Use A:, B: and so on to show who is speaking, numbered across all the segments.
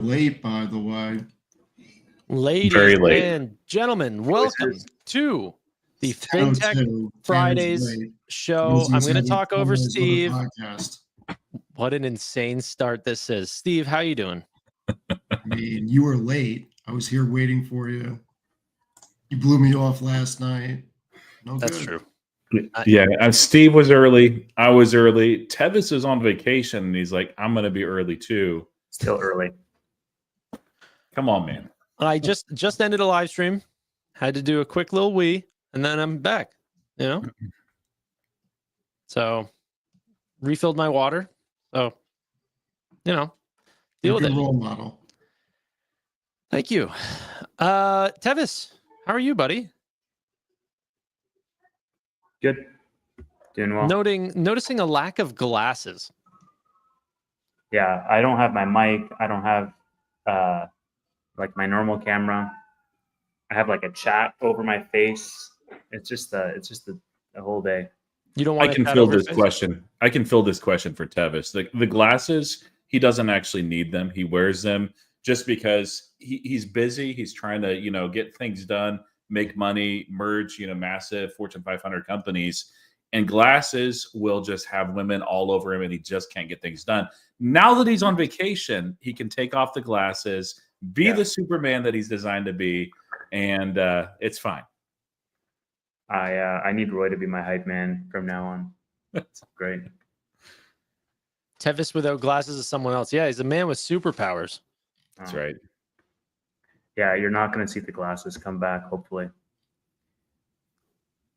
A: Late, by the way.
B: Ladies
C: late.
B: and gentlemen, welcome to the Fintech Fridays show. I'm going to talk over Steve. What an insane start this is. Steve, how you doing?
A: I mean, you were late. I was here waiting for you. You blew me off last night. No
B: That's
A: good.
B: true.
C: Yeah, Steve was early. I was early. Tevis is on vacation, and he's like, I'm going to be early too.
D: Still early.
C: Come on, man.
B: I just ended a live stream. Had to do a quick little wee, and then I'm back. You know? So, refilled my water. So, you know, deal with it.
A: Role model.
B: Thank you. Tevis, how are you, buddy?
D: Good. Doing well.
B: Noticing a lack of glasses.
D: Yeah, I don't have my mic. I don't have like my normal camera. I have like a chat over my face. It's just the whole day.
B: You don't want
C: I can fill this question. I can fill this question for Tevis. The glasses, he doesn't actually need them. He wears them just because he's busy. He's trying to, get things done, make money, merge, massive Fortune 500 companies. And glasses will just have women all over him, and he just can't get things done. Now that he's on vacation, he can take off the glasses, be the Superman that he's designed to be, and it's fine.
D: I need Roy to be my hype man from now on. That's great.
B: Tevis without glasses is someone else. Yeah, he's a man with superpowers.
C: That's right.
D: Yeah, you're not going to see the glasses come back, hopefully.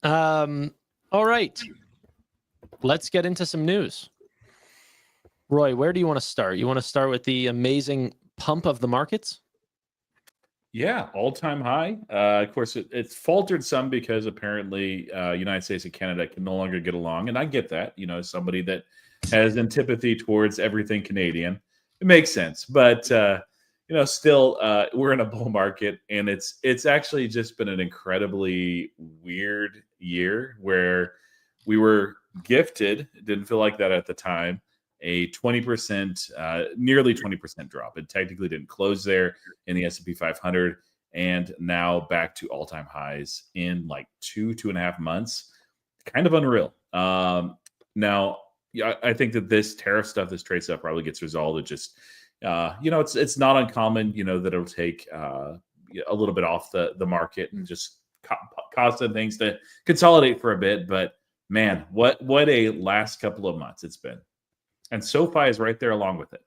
B: All right. Let's get into some news. Roy, where do you want to start? You want to start with the amazing pump of the markets?
C: Yeah, all-time high. Of course, it's faltered some because apparently United States and Canada can no longer get along. And I get that, as somebody that has antipathy towards everything Canadian. It makes sense. But, still, we're in a bull market. And it's actually just been an incredibly weird year where we were gifted, it didn't feel like that at the time, a 20%, nearly 20% drop. It technically didn't close there in the S&P 500, and now back to all-time highs in like 2.5 months. Kind of unreal. Now, I think that this tariff stuff, this trade stuff, probably gets resolved. It just, it's not uncommon, that it'll take a little bit off the market and just cause some things to consolidate for a bit. But man, what a last couple of months it's been. And SoFi is right there along with it.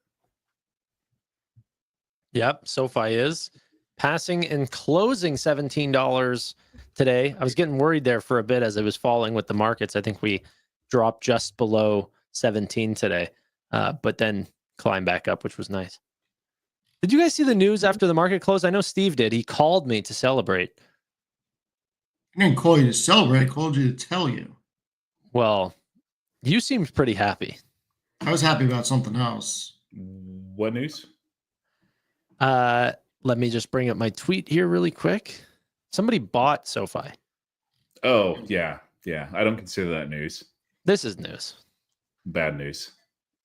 B: Yep, SoFi is passing and closing $17 today. I was getting worried there for a bit as it was falling with the markets. I think we dropped just below 17 today, but then climbed back up, which was nice. Did you guys see the news after the market closed? I know Steve did. He called me to celebrate.
A: I didn't call you to celebrate. I called you to tell you.
B: Well, you seemed pretty happy.
A: I was happy about something else.
C: What news?
B: Let me just bring up my tweet here really quick. Somebody bought SoFi.
C: Oh, yeah. I don't consider that news.
B: This is news.
C: Bad news.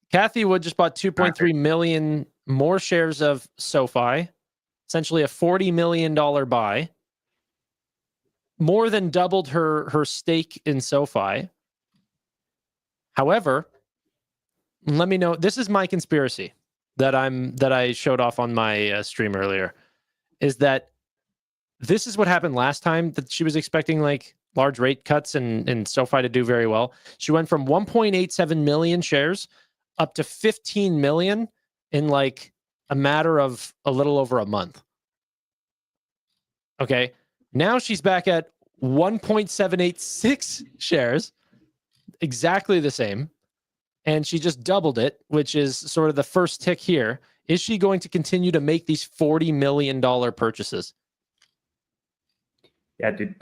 B: Kathy Wood just bought 2.3 million more shares of SoFi, essentially a $40 million buy. More than doubled her stake in SoFi. However, let me know. This is my conspiracy that I showed off on my stream earlier. Is that this is what happened last time that she was expecting like large rate cuts and SoFi to do very well. She went from 1.87 million shares up to 15 million in like a matter of a little over a month. Okay. Now she's back at 1.786 shares, exactly the same. And she just doubled it, which is sort of the first tick here. Is she going to continue to make these $40 million purchases?
D: Yeah, dude.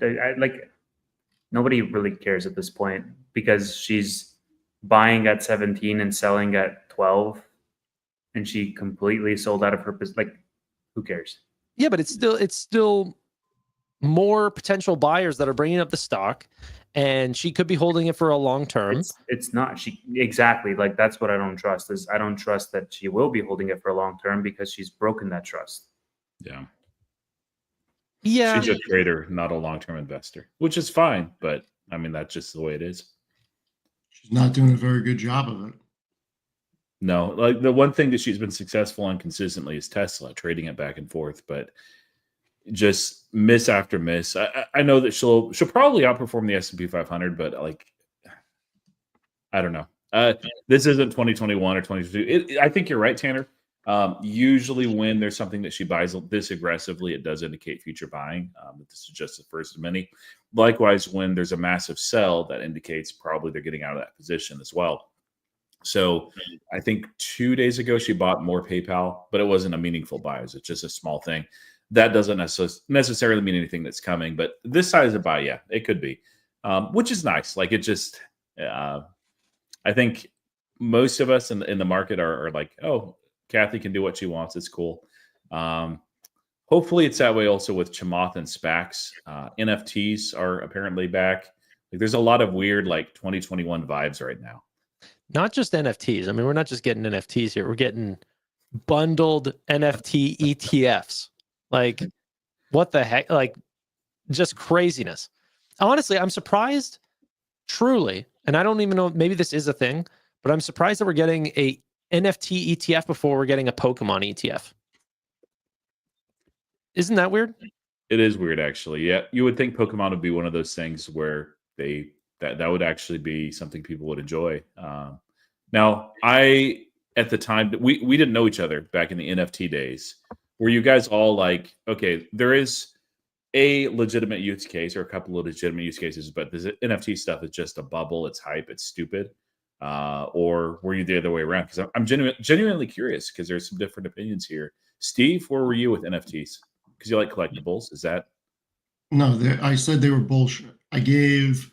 D: Nobody really cares at this point because she's buying at 17 and selling at 12, and she completely sold out of her. Like, who cares?
B: Yeah, but it's still more potential buyers that are bringing up the stock, and she could be holding it for a long term.
D: It's not she exactly like that's what I don't trust is I don't trust that she will be holding it for a long term because she's broken that trust.
C: Yeah.
B: Yeah,
C: She's a trader, not a long-term investor, which is fine. But I mean, that's just the way it is.
A: She's not doing a very good job of it.
C: No, like the one thing that she's been successful on consistently is Tesla, trading it back and forth, but just miss after miss. I know that she'll probably outperform the S&P 500, but like I don't know. This isn't 2021 or 2022. I think you're right, Tanner. Usually, when there's something that she buys this aggressively, it does indicate future buying. This is just the first of many. Likewise, when there's a massive sell, that indicates probably they're getting out of that position as well. So I think 2 days ago, she bought more PayPal, but it wasn't a meaningful buy. It's just a small thing. That doesn't necessarily mean anything that's coming, but this size of buy, yeah, it could be, which is nice. Like it just, I think most of us in the market are like, oh, Kathy can do what she wants. It's cool. Hopefully it's that way also with Chamath and SPACs. NFTs are apparently back. Like there's a lot of weird like 2021 vibes right now.
B: not just NFTs. I mean, we're not just getting NFTs here. We're getting bundled NFT ETFs. Like, what the heck? Like, just craziness. Honestly, I'm surprised, truly, and I don't even know, maybe this is a thing, but I'm surprised that we're getting a NFT ETF before we're getting a Pokemon ETF. Isn't that weird?
C: It is weird, actually. Yeah, you would think Pokemon would be one of those things where that would actually be something people would enjoy. Now, at the time we didn't know each other back in the NFT days. Were you guys all like, okay, there is a legitimate use case or a couple of legitimate use cases, but this NFT stuff is just a bubble, it's hype, it's stupid? Or were you the other way around? Because I'm genuinely curious because there's some different opinions here. Steve, where were you with NFTs? Because you like collectibles, is that?
A: No, I said they were bullshit. I gave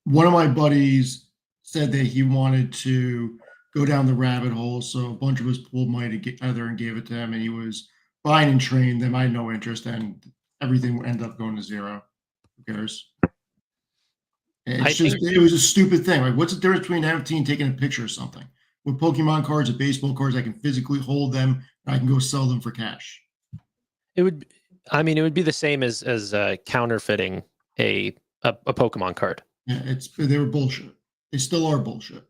A: one of my buddies said that he wanted to go down the rabbit hole, so a bunch of us pulled money together and gave it to him, and he was buying and trading them. I had no interest, and everything ended up going to zero. Who cares? It was a stupid thing. Like, what's the difference between NFT and taking a picture of something? With Pokemon cards or baseball cards, I can physically hold them and I can go sell them for cash.
B: It would be the same as counterfeiting a Pokemon card.
A: Yeah, they were bullshit. They still are bullshit.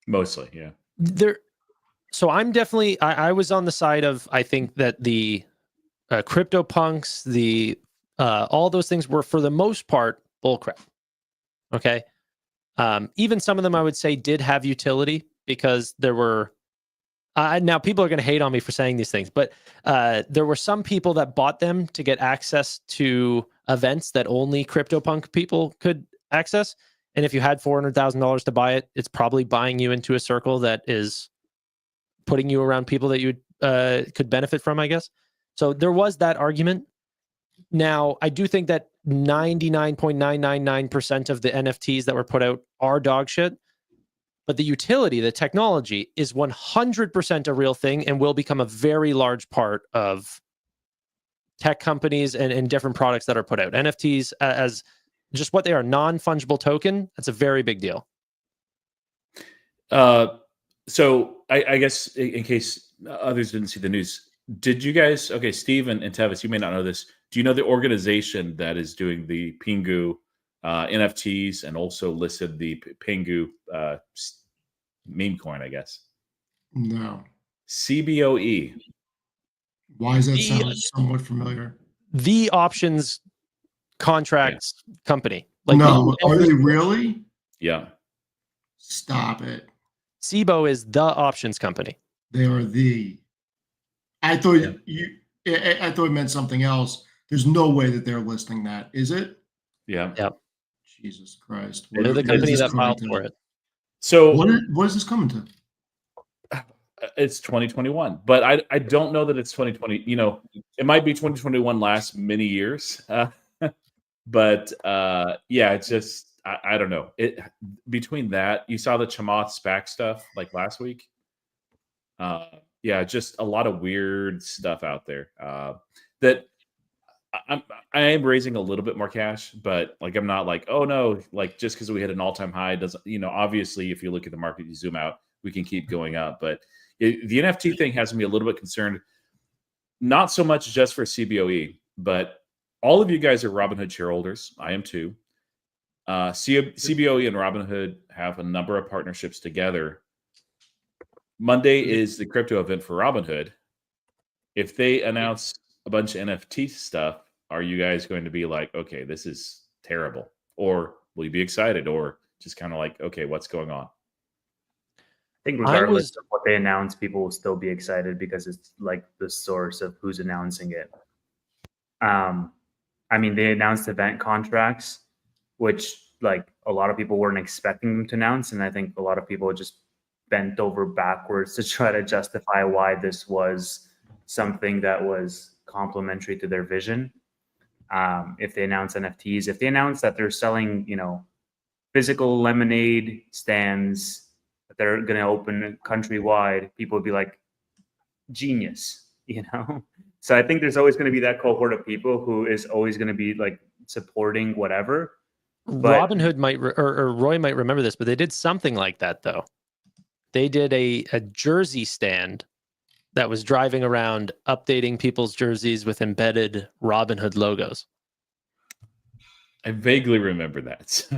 C: Mostly, yeah.
B: So I'm definitely I was on the side of, I think that the CryptoPunks, the all those things were for the most part bullcrap. Okay. Even some of them I would say did have utility because there were now people are going to hate on me for saying these things, but there were some people that bought them to get access to events that only CryptoPunk people could access. And if you had $400,000 to buy it, it's probably buying you into a circle that is putting you around people that you could benefit from, I guess. So there was that argument. Now, I do think that 99.999% of the NFTs that were put out are dog shit. But the utility, the technology is 100% a real thing and will become a very large part of tech companies and different products that are put out. NFTs as just what they are, non-fungible token, that's a very big deal.
C: So I guess in case others didn't see the news, did you guys, okay, Steve and Tevis, you may not know this. Do you know the organization that is doing the Pingu NFTs and also listed the Pingu meme coin, I guess?
A: No.
C: CBOE.
A: Why does that sound somewhat familiar?
B: The options contracts company.
A: Like no, are they really?
C: Yeah.
A: Stop it.
B: CBO is the options company.
A: They are the. I thought I thought it meant something else. There's no way that they're listing that. Is it?
C: Yeah.
B: Yep.
A: Jesus Christ.
B: They're the company that filed for it.
C: So
A: what is this coming to?
C: It's 2021, but I don't know that it's 2020. You know, it might be 2021 last many years. But yeah, it's just I don't know. It between that, you saw the Chamath SPAC stuff like last week. Yeah, just a lot of weird stuff out there. That I am raising a little bit more cash, but like I'm not like, oh no, like just because we hit an all-time high doesn't, obviously if you look at the market, you zoom out, we can keep going up. But the NFT thing has me a little bit concerned, not so much just for CBOE, but all of you guys are Robinhood shareholders. I am too. CBOE and Robinhood have a number of partnerships together. Monday is the crypto event for Robinhood. If they announce a bunch of NFT stuff, are you guys going to be like, okay, this is terrible? Or will you be excited? Or just kind of like, okay, what's going on?
D: I think regardless of what they announce, people will still be excited because it's like the source of who's announcing it. I mean, they announced event contracts, which like a lot of people weren't expecting them to announce. And I think a lot of people just bent over backwards to try to justify why this was something that was complementary to their vision. If they announce NFTs, if they announce that they're selling, physical lemonade stands that they're going to open countrywide, people would be like, genius, So I think there's always going to be that cohort of people who is always going to be like supporting whatever. But
B: Robinhood might, or Roy might remember this, but they did something like that though. They did a jersey stand that was driving around updating people's jerseys with embedded Robinhood logos.
C: I vaguely remember that.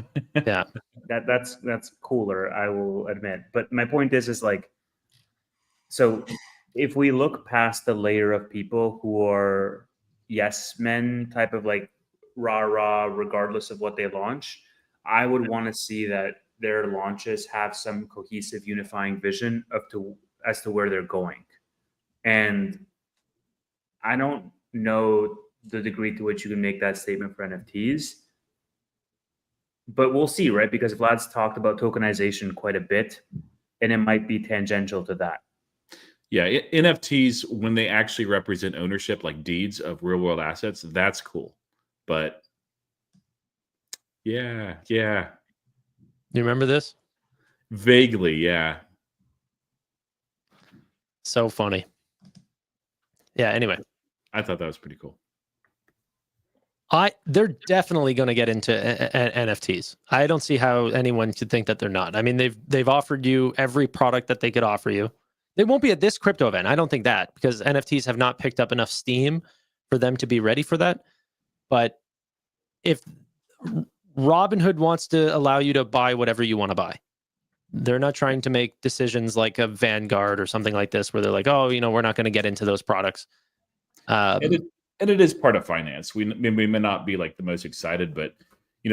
B: Yeah.
D: That's cooler, I will admit. But my point is like, so if we look past the layer of people who are yes men type of like rah, regardless of what they launch, I would want to see that their launches have some cohesive unifying vision as to where they're going. And I don't know the degree to which you can make that statement for NFTs, but we'll see, right? Because Vlad's talked about tokenization quite a bit, and it might be tangential to that.
C: Yeah, NFTs, when they actually represent ownership, like deeds of real world assets, that's cool. But yeah.
B: You remember this?
C: Vaguely, yeah.
B: So funny. Yeah, anyway.
C: I thought that was pretty cool.
B: They're definitely going to get into NFTs. I don't see how anyone could think that they're not. I mean, they've offered you every product that they could offer you. They won't be at this crypto event. I don't think that, because NFTs have not picked up enough steam for them to be ready for that. But if Robinhood wants to allow you to buy whatever you want to buy, they're not trying to make decisions like a Vanguard or something like this, where they're like, oh, we're not going to get into those products.
C: And it is part of finance. We may not be like the most excited, but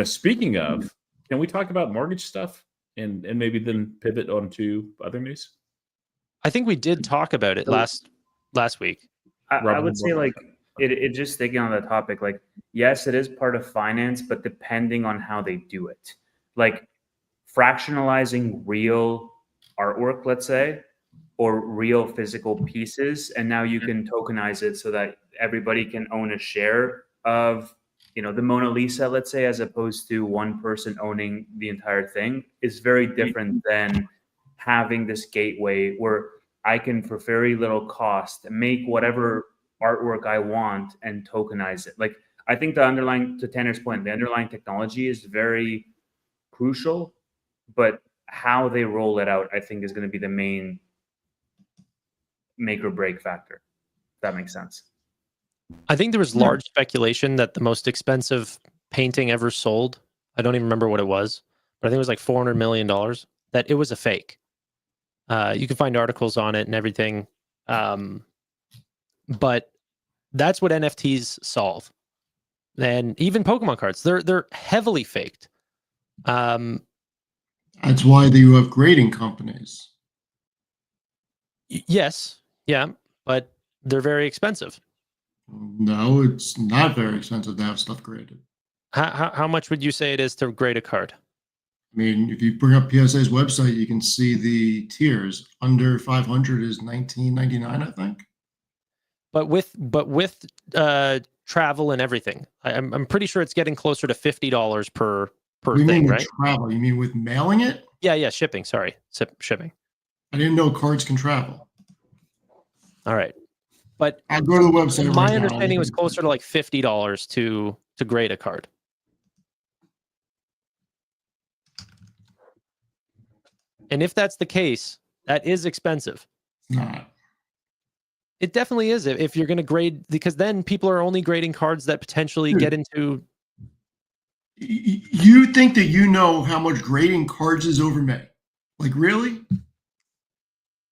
C: speaking of, can we talk about mortgage stuff and maybe then pivot on to other news?
B: I think we did talk about it last week.
D: I would say like it just sticking on that topic, like, yes, it is part of finance, but depending on how they do it, like fractionalizing real artwork, let's say, or real physical pieces, and now you can tokenize it so that everybody can own a share of, the Mona Lisa, let's say, as opposed to one person owning the entire thing, is very different than having this gateway where I can, for very little cost, make whatever artwork I want and tokenize it. Like, I think to Tanner's point, the underlying technology is very crucial, but how they roll it out, I think, is going to be the main make or break factor. If that makes sense.
B: I think there was large speculation that the most expensive painting ever sold, I don't even remember what it was, but I think it was like $400 million, that it was a fake. You can find articles on it and everything. But that's what NFTs solve. And even Pokemon cards, they're heavily faked.
A: That's why you have grading companies.
B: Yes, yeah, but they're very expensive.
A: No, it's not very expensive to have stuff graded.
B: How much would you say it is to grade a card?
A: I mean, if you bring up PSA's website, you can see the tiers. Under 500 is $19.99, I think. But
B: with travel and everything, I'm pretty sure it's getting closer to $50 per
A: you
B: thing,
A: mean
B: right?
A: Travel? You mean with mailing it?
B: Yeah, shipping. Sorry, shipping.
A: I didn't know cards can travel.
B: All right. But
A: I'll go to the website.
B: my
A: right now.
B: understanding was closer to like $50 to grade a card. And if that's the case, that is expensive.
A: It's not.
B: It definitely is if you're going to grade, because then people are only grading cards that potentially
A: Dude.
B: get into.
A: You think that you know how much grading cards is over May? Like, really?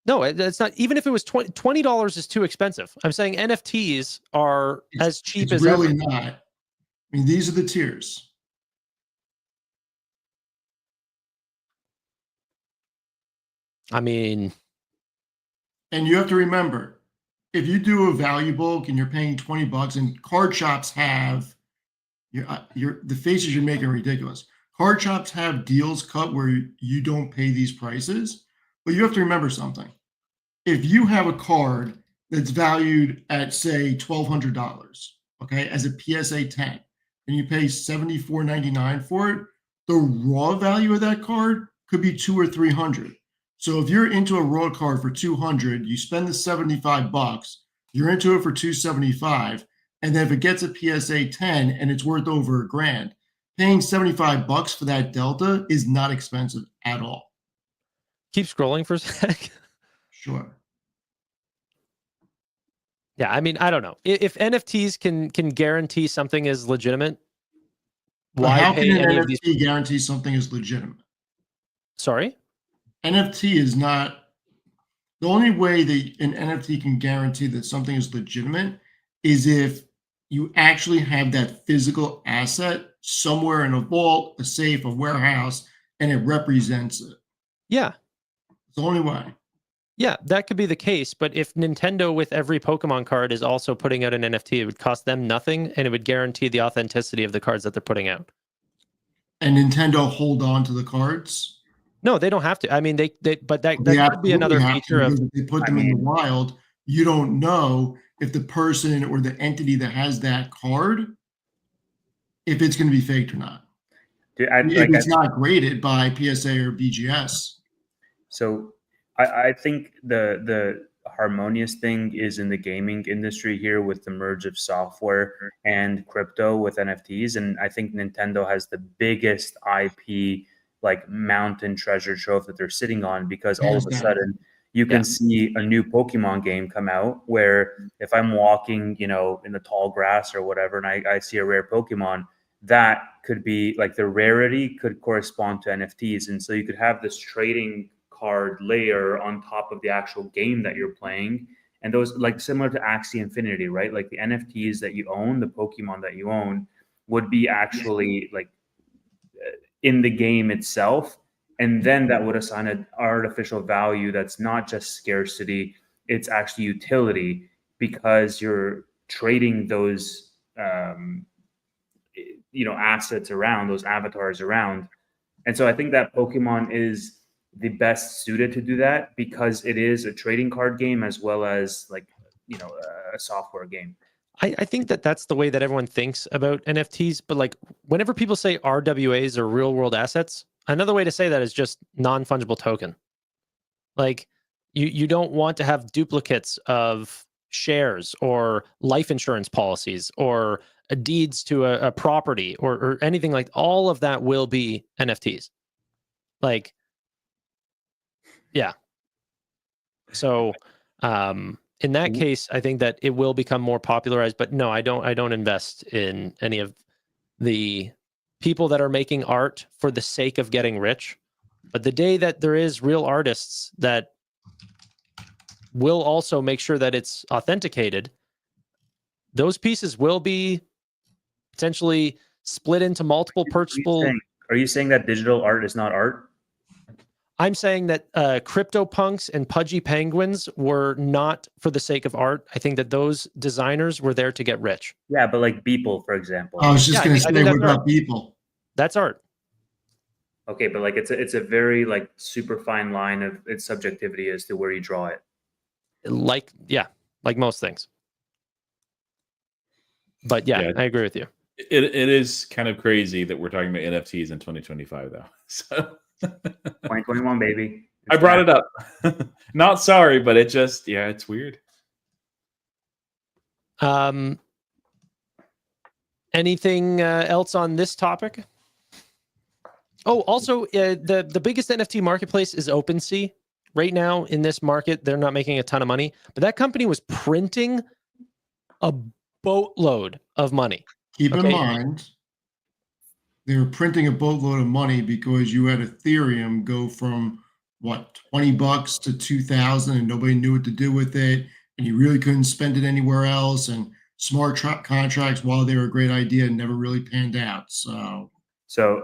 B: No, it's not. Even if it was $20 is too expensive. I'm saying NFTs are as cheap
A: It's
B: as
A: really
B: ever.
A: not. I mean, these are the tiers.
B: I mean,
A: And you have to remember, if you do a value bulk and you're paying $20, and card shops have the faces you're making are ridiculous. Card shops have deals cut where you don't pay these prices, but you have to remember something. If you have a card that's valued at say $1,200, okay, as a PSA 10, and you pay $74.99 for it, the raw value of that card could be $200 or $300. So if you're into a raw card for $200, you spend the $75, you're into it for $275, and then if it gets a PSA 10 and it's worth over $1,000, paying $75 for that delta is not expensive at all.
B: keep scrolling for a sec.
A: Sure.
B: Yeah, I mean, I don't know. If NFTs can guarantee something is legitimate,
A: But
B: why
A: how
B: pay
A: can an
B: any
A: NFT
B: of these?
A: guarantee something is legitimate?
B: Sorry?
A: NFT is not the only way that an NFT can guarantee that something is legitimate is if you actually have that physical asset somewhere in a vault, a safe, a warehouse, and it represents it.
B: Yeah.
A: It's the only way.
B: Yeah, that could be the case. But if Nintendo with every Pokemon card is also putting out an NFT, it would cost them nothing and it would guarantee the authenticity of the cards that they're putting out.
A: And Nintendo hold on to the cards.
B: No, they don't have to. I mean, but that
A: They
B: could be another
A: absolutely have to,
B: feature of.
A: because if they put
D: I
A: them in the
D: mean-
A: wild, you don't know if the person or the entity that has that card, if it's going to be faked or not.
D: Dude,
A: If it's not graded by PSA or BGS.
D: So I think the harmonious thing is in the gaming industry here with the merge of software and crypto with NFTs. And I think Nintendo has the biggest IP like mountain treasure trove that they're sitting on, because all of a sudden you can see a new Pokemon game come out where if I'm walking, in the tall grass or whatever, and I see a rare Pokemon, that could be like the rarity could correspond to NFTs. And so you could have this trading card layer on top of the actual game that you're playing. And those, like similar to Axie Infinity, right? Like the NFTs that you own, the Pokemon that you own would be actually like in the game itself. And then that would assign an artificial value that's not just scarcity, it's actually utility, because you're trading those assets around, those avatars around. And so I think that Pokemon is the best suited to do that, because it is a trading card game as well as like a software game.
B: I think that's the way that everyone thinks about NFTs. But like whenever people say RWAs or real world assets, another way to say that is just non-fungible token. Like you don't want to have duplicates of shares or life insurance policies or deeds to a property or anything. Like all of that will be NFTs. Like, yeah. So in that case, I think that it will become more popularized. But no, I don't invest in any of the people that are making art for the sake of getting rich. But the day that there is real artists that will also make sure that it's authenticated, those pieces will be potentially split into multiple purchasable.
D: Are you saying that digital art is not art?
B: I'm saying that CryptoPunks and Pudgy Penguins were not for the sake of art. I think that those designers were there to get rich.
D: Yeah, but like Beeple, for example.
A: I was just going to say, what about people?
B: That's art.
D: Okay, but like it's a very like super fine line of its subjectivity as to where you draw it.
B: Like most things. But yeah, I agree with you.
C: It is kind of crazy that we're talking about NFTs in 2025 though. So
D: 2021, baby.
C: I brought it up. Not sorry, but it just, it's weird.
B: Anything else on this topic? Oh, also, the biggest NFT marketplace is OpenSea. Right now in this market, they're not making a ton of money, but that company was printing a boatload of money.
A: Keep in
B: Okay.
A: mind, they were printing a boatload of money because you had Ethereum go from what, $20 to 2,000, and nobody knew what to do with it, and you really couldn't spend it anywhere else. And smart contracts, while they were a great idea, never really panned out.
D: So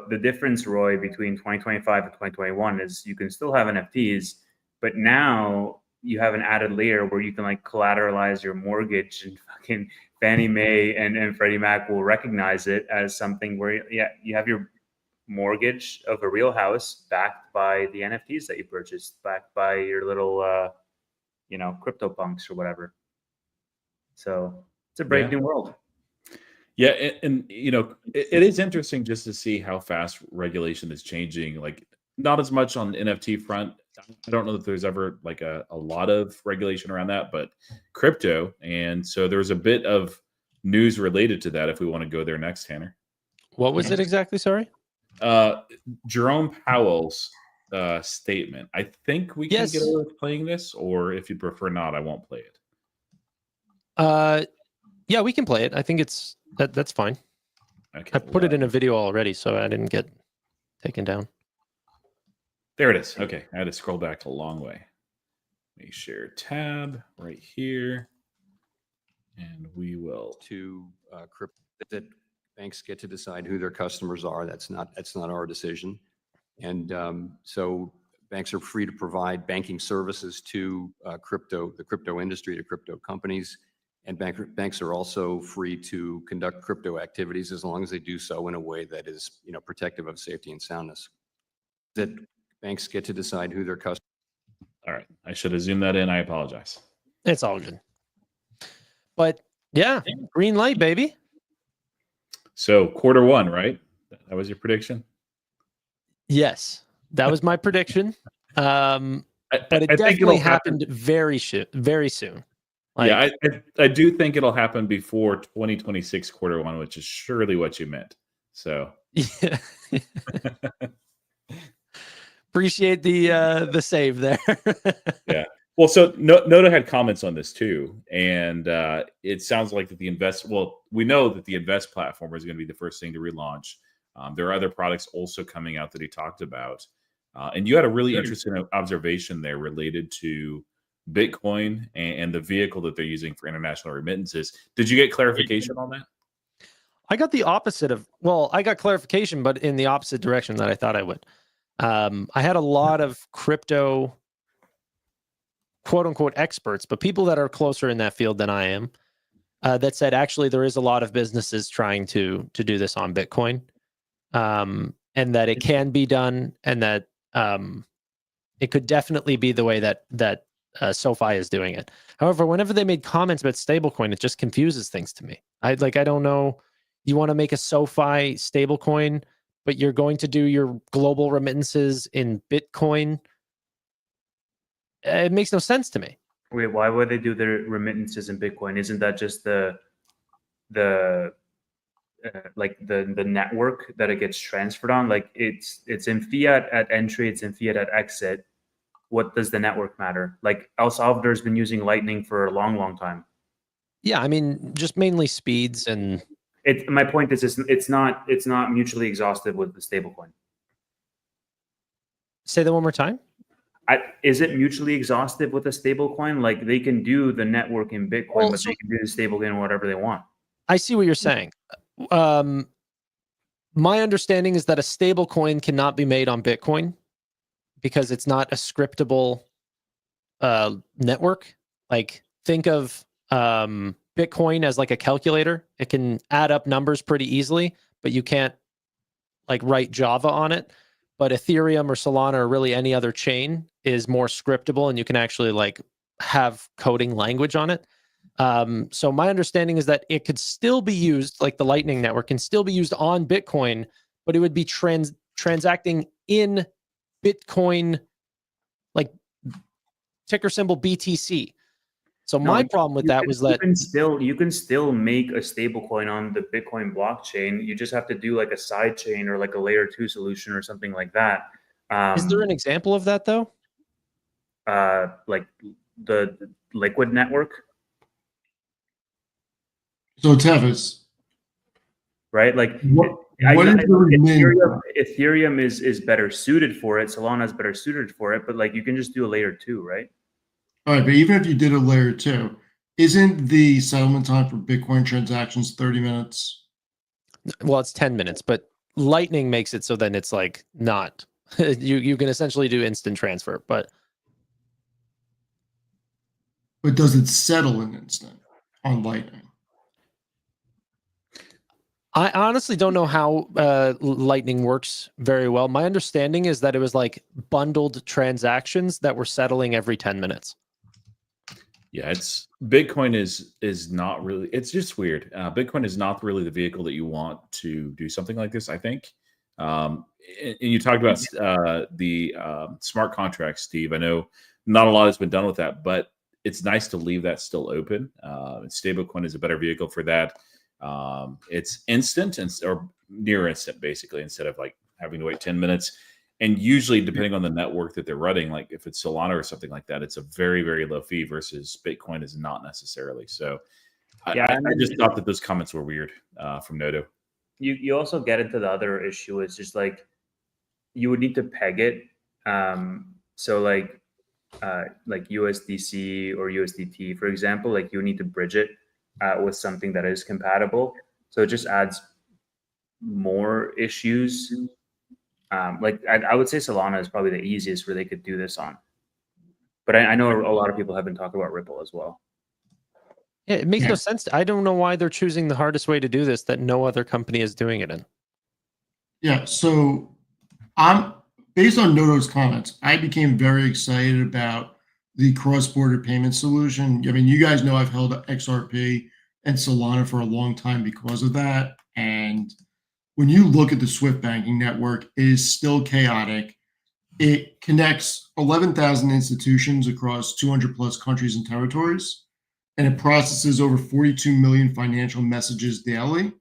D: the difference, Roy, between 2025 and 2021 is you can still have NFTs, but now you have an added layer where you can like collateralize your mortgage, and fucking Fannie Mae and Freddie Mac will recognize it as something where, yeah, you have your mortgage of a real house backed by the NFTs that you purchased, backed by your little, crypto punks or whatever. So it's a brave new world.
C: Yeah, and it is interesting just to see how fast regulation is changing. Like, not as much on the NFT front. I don't know that there's ever like a lot of regulation around that, but crypto. And so there's a bit of news related to that if we want to go there next, Tanner.
B: What was it exactly? Sorry.
C: Jerome Powell's statement. I think we can get away with playing this, or if you prefer not, I won't play it.
B: Yeah, we can play it. I think that's fine.
C: Okay,
B: I put it in a video already, so I didn't get taken down.
C: There it is. Okay, I had to scroll back a long way. Let me share tab right here, and we will
E: to crypto that banks get to decide who their customers are. That's not our decision, and so banks are free to provide banking services to the crypto industry, to crypto companies, and banks are also free to conduct crypto activities as long as they do so in a way that is protective of safety and soundness. That banks get to decide who their customers.
C: All right, I should have zoomed that in. I apologize.
B: It's all good. But yeah, green light, baby.
C: So Q1, right? That was your prediction?
B: Yes, that was my prediction. But it
C: I
B: definitely happened very soon.
C: Yeah, I do think it'll happen before 2026 Q1, which is surely what you meant. So
B: yeah. Appreciate the save there.
C: Yeah. Well, so Noda had comments on this too, and it sounds like that we know that the Invest platform is going to be the first thing to relaunch. There are other products also coming out that he talked about, and you had a really interesting observation there related to Bitcoin and the vehicle that they're using for international remittances. Did you get clarification on that?
B: I got the opposite of, I got clarification, but in the opposite direction that I thought I would. I had a lot of crypto, quote unquote, experts, but people that are closer in that field than I am, that said, actually, there is a lot of businesses trying to do this on Bitcoin, and that it can be done, and that it could definitely be the way that SoFi is doing it. However, whenever they made comments about stablecoin, it just confuses things to me. I don't know. You want to make a SoFi stablecoin, but you're going to do your global remittances in Bitcoin. It makes no sense to me.
D: Wait, why would they do their remittances in Bitcoin? Isn't that just the network that it gets transferred on? Like it's in fiat at entry, it's in fiat at exit. What does the network matter? Like El Salvador's been using Lightning for a long time.
B: Yeah, I mean, just mainly speeds and.
D: My point is, it's not mutually exhaustive with the stablecoin.
B: Say that one more time.
D: Is it mutually exhaustive with a stablecoin? Like they can do the network in Bitcoin, but they can do the stablecoin whatever they want.
B: I see what you're saying. My understanding is that a stablecoin cannot be made on Bitcoin because it's not a scriptable network. Like think of Bitcoin as like a calculator. It can add up numbers pretty easily, but you can't like write Java on it. But Ethereum or Solana or really any other chain is more scriptable, and you can actually like have coding language on it. So my understanding is that it could still be used, like the Lightning Network can still be used on Bitcoin, but it would be transacting in Bitcoin, like ticker symbol BTC. So my problem with that was that
D: you can still make a stable coin on the Bitcoin blockchain. You just have to do like a side chain or like a layer 2 solution or something like that.
B: Is there an example of that though?
D: Like the Liquid network,
A: So Tevis,
D: right? Like
A: what is the
D: Ethereum is better suited for it. Solana is better suited for it, but like you can just do a layer 2, right?
A: All right, but even if you did a layer 2, isn't the settlement time for Bitcoin transactions 30 minutes?
B: Well, it's 10 minutes, but Lightning makes it so then it's like not. You can essentially do instant transfer, but
A: does it settle in instant on Lightning?
B: I honestly don't know how Lightning works very well. My understanding is that it was like bundled transactions that were settling every 10 minutes.
C: Yeah, it's Bitcoin is not really. It's just weird. Bitcoin is not really the vehicle that you want to do something like this, I think. And you talked about the smart contracts, Steve. I know not a lot has been done with that, but it's nice to leave that still open. And stablecoin is a better vehicle for that. It's instant or near instant, basically, instead of like having to wait 10 minutes. And usually, depending on the network that they're running, like if it's Solana or something like that, it's a very, very low fee versus Bitcoin is not necessarily. So
D: Yeah,
C: I just thought that those comments were weird from Noto.
D: You also get into the other issue. It's just like you would need to peg it. So like USDC or USDT, for example, like you need to bridge it with something that is compatible. So it just adds more issues. Like I would say Solana is probably the easiest where they could do this on. But I know a lot of people have been talking about Ripple as well.
B: Yeah, it makes no sense. I don't know why they're choosing the hardest way to do this that no other company is doing it in.
A: Yeah, so I'm based on Noto's comments, I became very excited about the cross-border payment solution. I mean, you guys know I've held XRP and Solana for a long time because of that. And when you look at the Swift banking network, it is still chaotic. It connects 11,000 institutions across 200 plus countries and territories, and it processes over 42 million financial messages daily,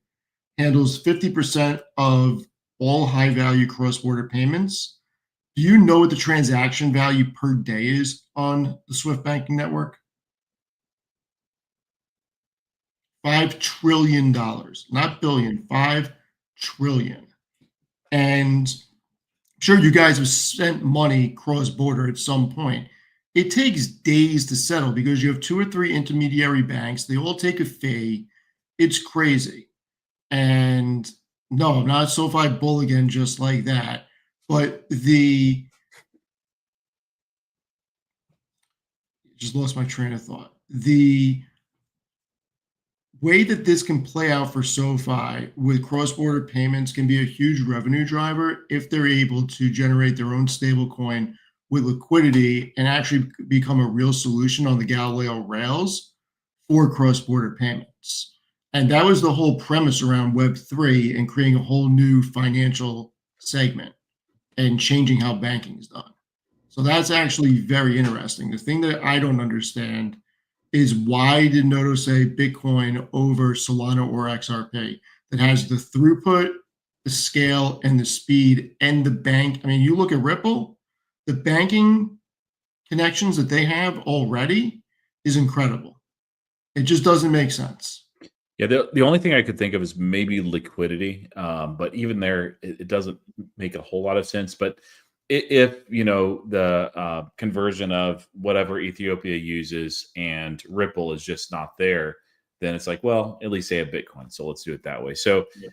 A: handles 50% of all high value cross border payments. Do you know what the transaction value per day is on the Swift banking network? $5 trillion, not billion, 5 trillion. And I'm sure you guys have sent money cross border at some point. It takes days to settle because you have 2 or 3 intermediary banks. They all take a fee. It's crazy. And no, I'm not SoFi bull again just like that. But just lost my train of thought. The way that this can play out for SoFi with cross-border payments can be a huge revenue driver if they're able to generate their own stablecoin with liquidity and actually become a real solution on the Galileo rails for cross-border payments. And that was the whole premise around Web3 and creating a whole new financial segment and changing how banking is done. So that's actually very interesting. The thing that I don't understand is why did Noto say Bitcoin over Solana or XRP that has the throughput, the scale, and the speed and the bank? I mean, you look at Ripple, the banking connections that they have already is incredible. It just doesn't make sense.
C: Yeah, the only thing I could think of is maybe liquidity, but even there, it doesn't make a whole lot of sense. But if you know the conversion of whatever Ethiopia uses and Ripple is just not there, then it's like, well, at least they have Bitcoin, so let's do it that way. So
D: Yeah.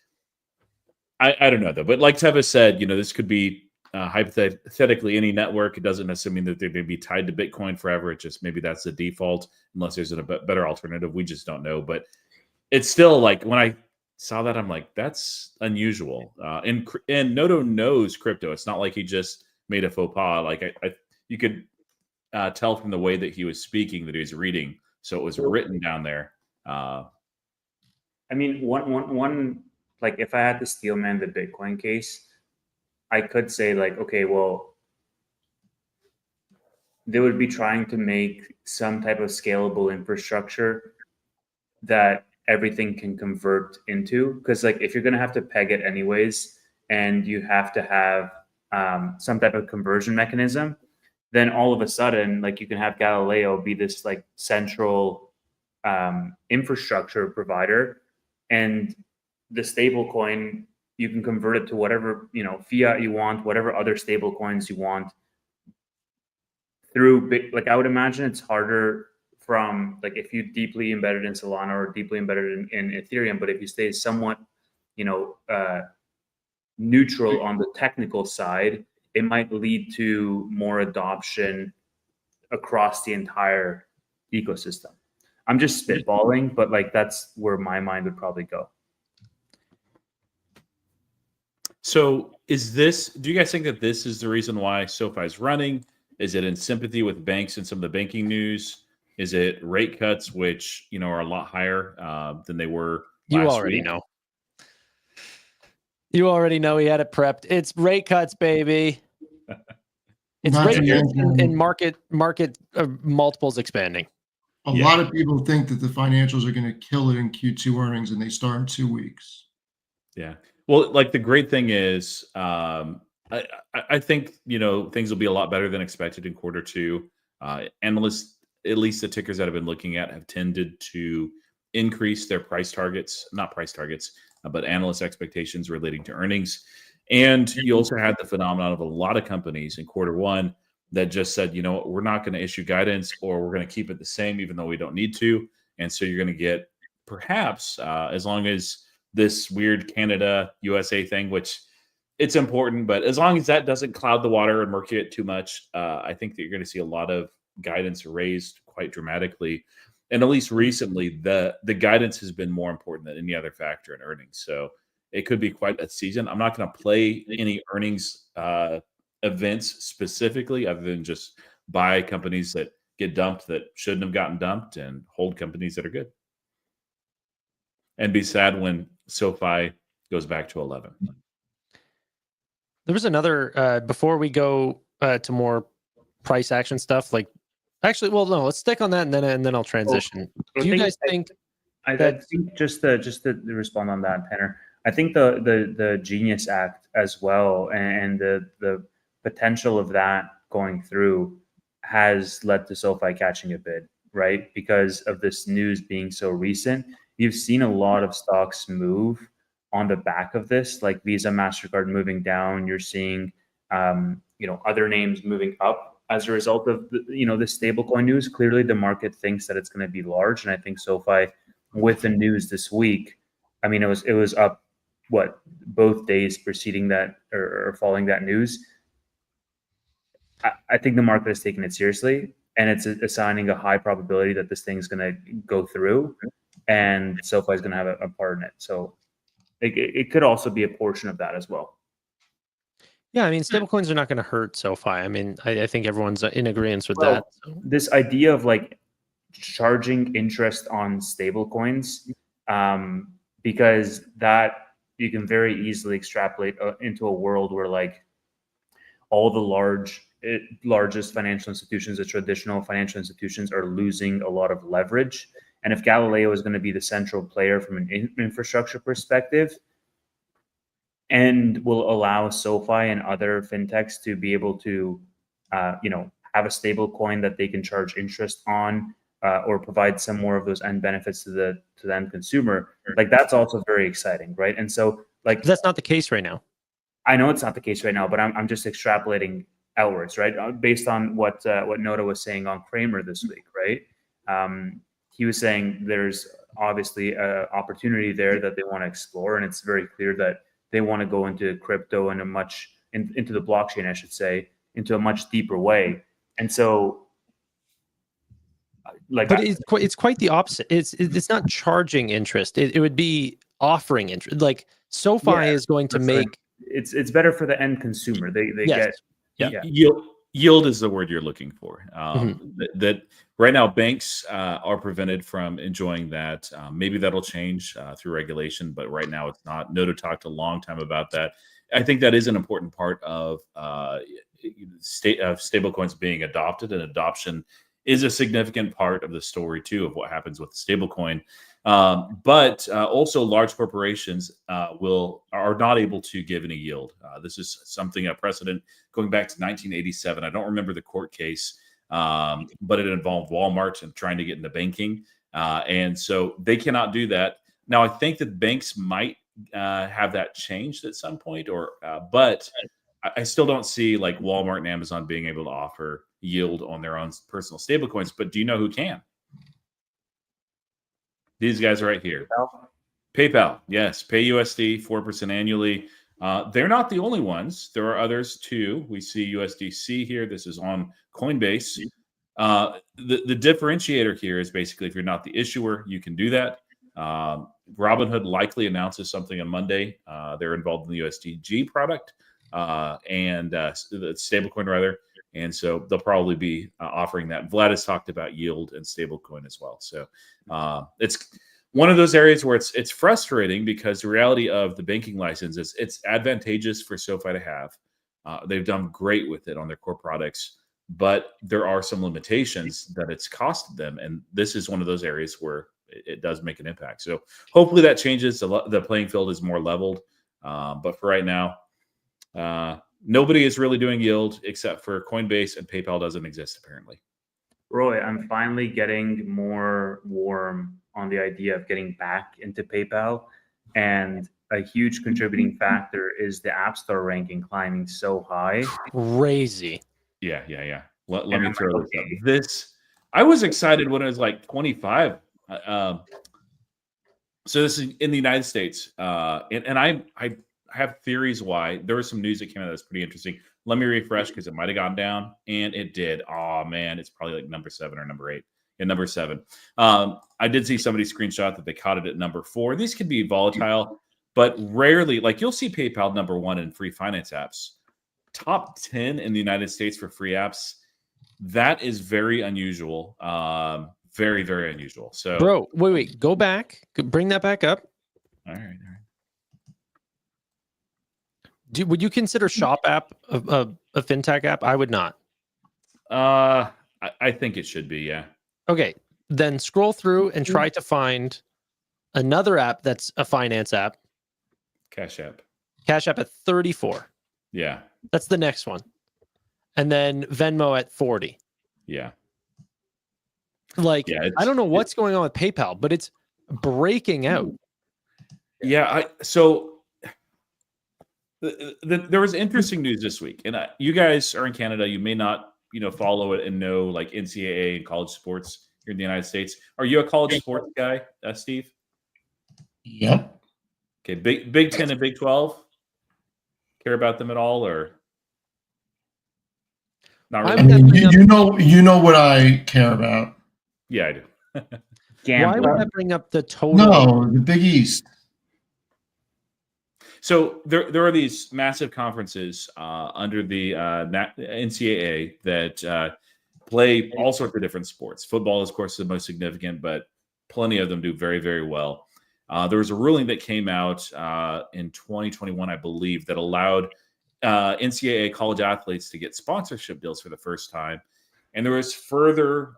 C: I don't know though, but like Teva said, you know, this could be hypothetically any network. It doesn't necessarily mean that they're going to be tied to Bitcoin forever. It just maybe that's the default, unless there's a better alternative. We just don't know, but it's still like when I saw that, I'm like, that's unusual. And Noto knows crypto. It's not like he just made a faux pas. Like you could tell from the way that he was speaking that he was reading, so it was written down there.
D: I mean, one like if I had to steelman the Bitcoin case, I could say like, okay, well, they would be trying to make some type of scalable infrastructure that everything can convert into. Because like if you're going to have to peg it anyways, and you have to have some type of conversion mechanism, then all of a sudden, like you can have Galileo be this like central infrastructure provider, and the stable coin, you can convert it to whatever, you know, fiat you want, whatever other stable coins you want through like I would imagine it's harder from like if you deeply embedded in Solana or deeply embedded in Ethereum, but if you stay somewhat, you know, neutral on the technical side, it might lead to more adoption across the entire ecosystem. I'm just spitballing, but like that's where my mind would probably go.
C: So do you guys think that this is the reason why SoFi is running? Is it in sympathy with banks and some of the banking news? Is it rate cuts, which, you know, are a lot higher than they were
B: You
C: last
B: already
C: week?
B: know. You already know he had it prepped. It's rate cuts, baby. It's
A: Not
B: rate
A: to
B: cuts
A: mention-
B: and market multiples expanding.
A: A
C: Yeah.
A: lot of people think that the financials are going to kill it in Q2 earnings, and they start in 2 weeks.
C: Yeah. Well, like the great thing is, I think, you know, things will be a lot better than expected in quarter two. Analysts, at least the tickers that I've been looking at, have tended to increase their price targets, not price targets, but analyst expectations relating to earnings. And you also had the phenomenon of a lot of companies in quarter one that just said, you know, we're not going to issue guidance, or we're going to keep it the same, even though we don't need to. And so you're going to get perhaps, as long as this weird Canada USA thing, which it's important, but as long as that doesn't cloud the water and murky it too much, I think that you're going to see a lot of guidance raised quite dramatically. And at least recently, the guidance has been more important than any other factor in earnings. So it could be quite a season. I'm not going to play any earnings events specifically, other than just buy companies that get dumped that shouldn't have gotten dumped, and hold companies that are good. And be sad when SoFi goes back to 11.
B: There was another before we go to more price action stuff. Like, actually, well, no, let's stick on that, and then I'll transition. Do you guys think?
D: I think just to respond on that, Tanner, I think the Genius Act as well, and the potential of that going through has led to SoFi catching a bid, right? Because of this news being so recent, you've seen a lot of stocks move on the back of this, like Visa, MasterCard moving down. You're seeing, you know, other names moving up as a result of the, you know, the stablecoin news. Clearly, the market thinks that it's going to be large, and I think SoFi, with the news this week, I mean, it was up what both days preceding that or following that news. I think the market is taking it seriously, and it's assigning a high probability that this thing's going to go through, and SoFi is going to have a part in it. So it could also be a portion of that as well.
B: Yeah, I mean, stablecoins are not going to hurt SoFi. I mean, I think everyone's in agreement with
D: Well,
B: that. So.
D: This idea of like charging interest on stablecoins, because that you can very easily extrapolate into a world where like all the largest financial institutions, the traditional financial institutions, are losing a lot of leverage. And if Galileo is going to be the central player from an infrastructure perspective, and will allow SoFi and other fintechs to be able to, you know, have a stable coin that they can charge interest on, or provide some more of those end benefits to the end consumer, like that's also very exciting, right? And so, like,
B: That's not the case right now.
D: I know it's not the case right now, but I'm just extrapolating outwards, right? Based on what Noda was saying on Kramer this week, right? He was saying there's obviously an opportunity there that they want to explore, and it's very clear that they want to go into crypto in into the blockchain, I should say, into a much deeper way. And so, like,
B: but it's quite the opposite. It's not charging interest. It would be offering interest. Like SoFi is going to make.
D: It's better for the end consumer. They
B: Yes.
D: get
C: Yield is the word you're looking for. That right now banks are prevented from enjoying that. Maybe that'll change through regulation, but right now it's not. Noda talked a long time about that. I think that is an important part of stablecoins being adopted, and adoption is a significant part of the story too of what happens with the stablecoin. But also, large corporations are not able to give any yield. This is something, a precedent going back to 1987. I don't remember the court case, but it involved Walmart and trying to get into banking, and so they cannot do that. Now, I think that banks might have that changed at some point, but I still don't see like Walmart and Amazon being able to offer yield on their own personal stablecoins. But do you know who can? These guys right here. PayPal, yes, pay USD 4% annually. They're not the only ones. There are others too. We see USDC here. This is on Coinbase. The differentiator here is basically if you're not the issuer, you can do that. Robinhood likely announces something on Monday. They're involved in the USDG product and the stablecoin rather, and so they'll probably be offering that. Vlad has talked about yield and stablecoin as well. So it's one of those areas where it's frustrating because the reality of the banking license is it's advantageous for SoFi to have. They've done great with it on their core products, but there are some limitations that it's costed them, and this is one of those areas where it does make an impact. So hopefully that changes. The playing field is more leveled. But for right now, nobody is really doing yield except for Coinbase, and PayPal doesn't exist apparently.
D: Roy, I'm finally getting more warm on the idea of getting back into PayPal. And a huge contributing factor is the App Store ranking climbing so high.
B: Crazy.
C: Yeah. Let me throw this up. I was excited when it was like 25. So this is in the United States, and I have theories why. There was some news that came out that's pretty interesting. Let me refresh because it might have gone down, and it did. Oh man, it's probably like number 7 or number 8. Yeah, number 7. I did see somebody screenshot that they caught it at number 4. These could be volatile, but rarely, like you'll see PayPal number 1 in free finance apps, top 10 in the United States for free apps. That is very unusual. Very, very unusual. So,
B: bro, wait, go back, bring that back up.
C: All right.
B: Would you consider Shop app a fintech app? I would not.
C: I think it should be, yeah.
B: Okay, then scroll through and try to find another app that's a finance app.
C: Cash App.
B: Cash App at 34.
C: Yeah.
B: That's the next one. And then Venmo at 40.
C: Yeah.
B: Like, I don't know what's going on with PayPal, but it's breaking out.
C: Yeah. So there was interesting news this week, and you guys are in Canada. You may not, follow it and know like NCAA and college sports here in the United States. Are you a college sports guy, Steve?
A: Yep.
C: Okay. Big 10 and Big 12. Care about them at all, or not really?
A: I mean, you know what I care about.
C: Yeah, I do.
B: Why would that bring up the total?
A: No, the Big East.
C: So there are these massive conferences under the NCAA that play all sorts of different sports. Football, of course, is the most significant, but plenty of them do very, very well. There was a ruling that came out in 2021, I believe, that allowed NCAA college athletes to get sponsorship deals for the first time. And there was further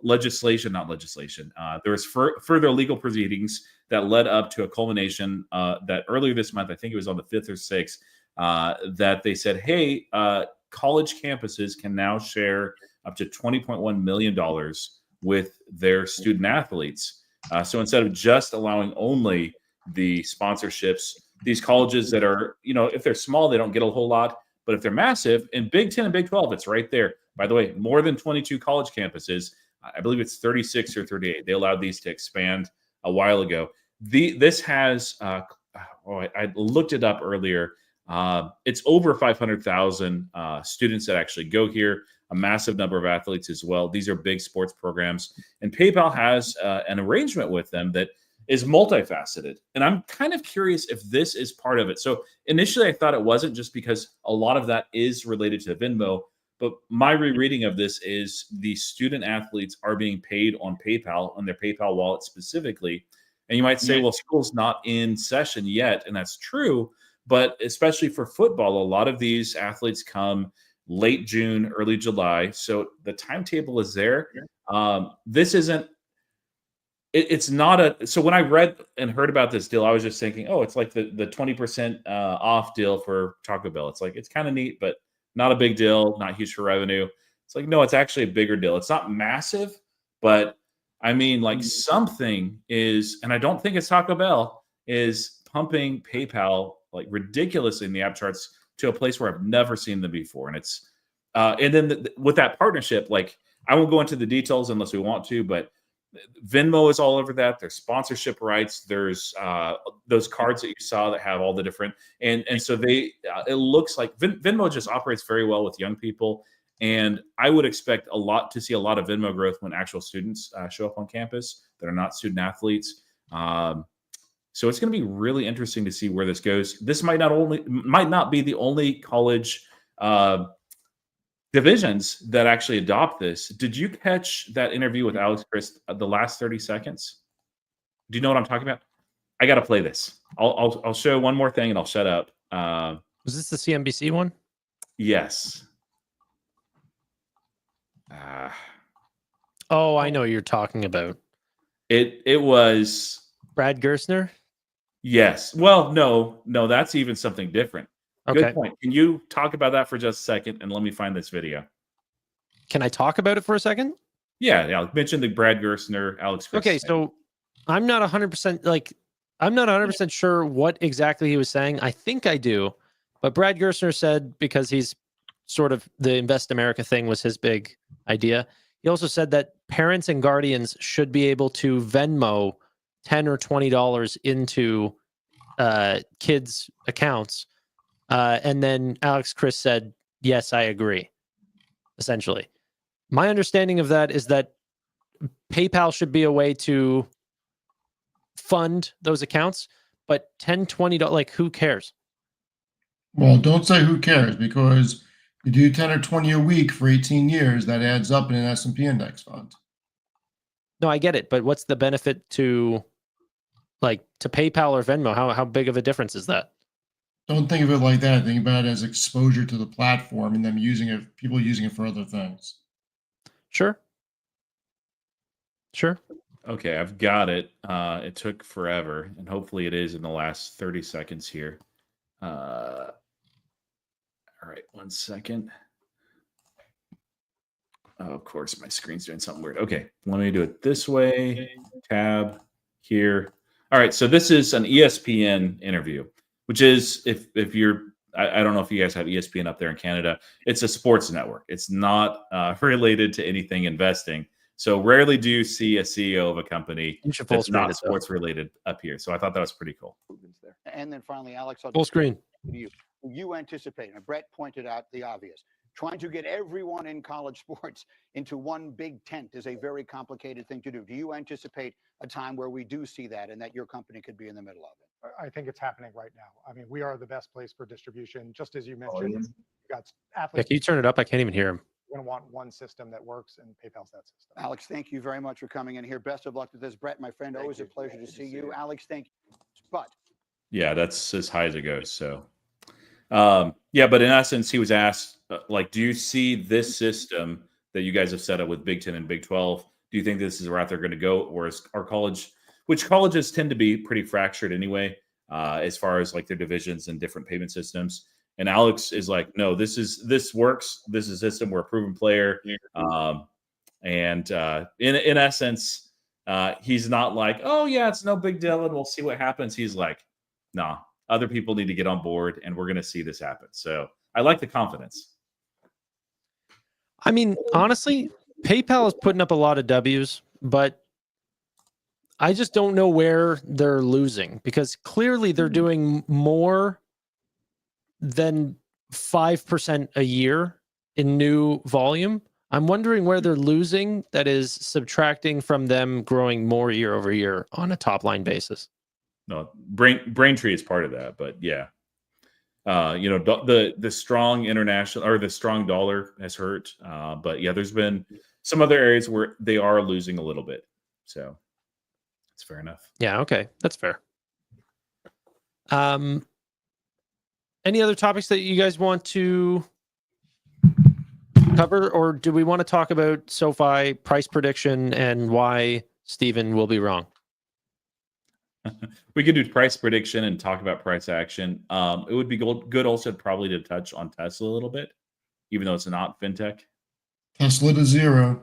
C: there was further legal proceedings that led up to a culmination that earlier this month, I think it was on the 5th or 6th, that they said, hey, college campuses can now share up to $20.1 million with their student athletes. So instead of just allowing only the sponsorships, these colleges that are, if they're small, they don't get a whole lot. But if they're massive, in Big 10 and Big 12, it's right there. By the way, more than 22 college campuses. I believe it's 36 or 38. They allowed these to expand a while ago. This has, I looked it up earlier. It's over 500,000 students that actually go here, a massive number of athletes as well. These are big sports programs. And PayPal has an arrangement with them that is multifaceted. And I'm kind of curious if this is part of it. So initially I thought it wasn't, just because a lot of that is related to Venmo. But my rereading of this is the student athletes are being paid on PayPal, on their PayPal wallet specifically. And you might say, well, school's not in session yet. And that's true. But especially for football, a lot of these athletes come late June, early July. So the timetable is there. This isn't, it's not a, so when I read and heard about this deal, I was just thinking, oh, it's like the 20% off deal for Taco Bell. It's like, it's kind of neat, but not a big deal, not huge for revenue. It's like, no, it's actually a bigger deal. It's not massive, but I mean, like something is, and I don't think it's Taco Bell, is pumping PayPal like ridiculously in the app charts to a place where I've never seen them before. And it's, and then with that partnership, like I won't go into the details unless we want to, but Venmo is all over that. There's sponsorship rights. There's those cards that you saw that have all the different, and so they, it looks like Venmo just operates very well with young people. And I would expect to see a lot of Venmo growth when actual students show up on campus that are not student athletes. So it's going to be really interesting to see where this goes. This might not be the only college divisions that actually adopt this. Did you catch that interview with Alex Christ the last 30 seconds? Do you know what I'm talking about? I got to play this. I'll show one more thing and I'll shut up.
B: Was this the CNBC one?
C: Yes.
B: Oh, I know what you're talking about.
C: It was
B: Brad Gerstner?
C: Yes. Well, no, that's even something different.
B: Okay.
C: Good point. Can you talk about that for just a second and let me find this video?
B: Can I talk about it for a second?
C: Yeah. Mention the Brad Gerstner, Alex Christ
B: Okay,
C: thing.
B: so I'm not 100% sure what exactly he was saying. I think I do, but Brad Gerstner said, because he's sort of the Invest America thing was his big idea. He also said that parents and guardians should be able to Venmo $10 or $20 into kids' accounts. And then Alex Christ said, yes, I agree, essentially. My understanding of that is that PayPal should be a way to fund those accounts, but $10, $20, like, who cares?
A: Well, don't say who cares, because you do 10 or 20 a week for 18 years, that adds up in an S&P index fund.
B: No, I get it, but what's the benefit to PayPal or Venmo? How big of a difference is that?
A: Don't think of it like that. Think about it as exposure to the platform and them using it, people using it for other things.
B: Sure.
C: Okay, I've got it. It took forever, and hopefully it is in the last 30 seconds here. All right, 1 second. Oh, of course, my screen's doing something weird. Okay, let me do it this way. Tab here. All right, so this is an ESPN interview, which is, if you're, I don't know if you guys have ESPN up there in Canada, it's a sports network. It's not related to anything investing. So rarely do you see a CEO of a company that's not sports related up here. So I thought that was pretty cool.
F: And then finally, Alex,
B: Full screen.
F: You anticipate, and Brett pointed out the obvious, trying to get everyone in college sports into one big tent is a very complicated thing to do. Do you anticipate a time where we do see that and that your company could be in the middle of it?
G: I think it's happening right now. I mean, we are the best place for distribution, just as you mentioned. You've got athletes.
B: Can you turn it up? I can't even hear him.
G: You're going to want one system that works, and PayPal's that system.
F: Alex, thank you very much for coming in here. Best of luck with this. Brett, my friend, always a pleasure to see you. Alex, thank you. But
C: yeah, that's as high as it goes. So, yeah, but in essence, he was asked, do you see this system that you guys have set up with Big 10 and Big 12? Do you think this is the route they're going to go, or is our college, which colleges tend to be pretty fractured anyway, as far as like their divisions and different payment systems? And Alex is like, no, this works. This is a system. We're a proven player. In essence, he's not like, oh yeah, it's no big deal and we'll see what happens. He's like, nah, other people need to get on board and we're going to see this happen. So I like the confidence.
B: I mean, honestly, PayPal is putting up a lot of W's, but I just don't know where they're losing, because clearly they're doing more than 5% a year in new volume. I'm wondering where they're losing that is subtracting from them growing more year over year on a top line basis.
C: No, Braintree is part of that, but yeah. The strong international, or the strong dollar has hurt. But yeah, there's been some other areas where they are losing a little bit. So it's fair enough.
B: Yeah, okay. That's fair. Any other topics that you guys want to cover, or do we want to talk about SoFi price prediction and why Steven will be wrong?
C: We could do price prediction and talk about price action. It would be good also probably to touch on Tesla a little bit, even though it's not fintech.
A: Tesla to zero.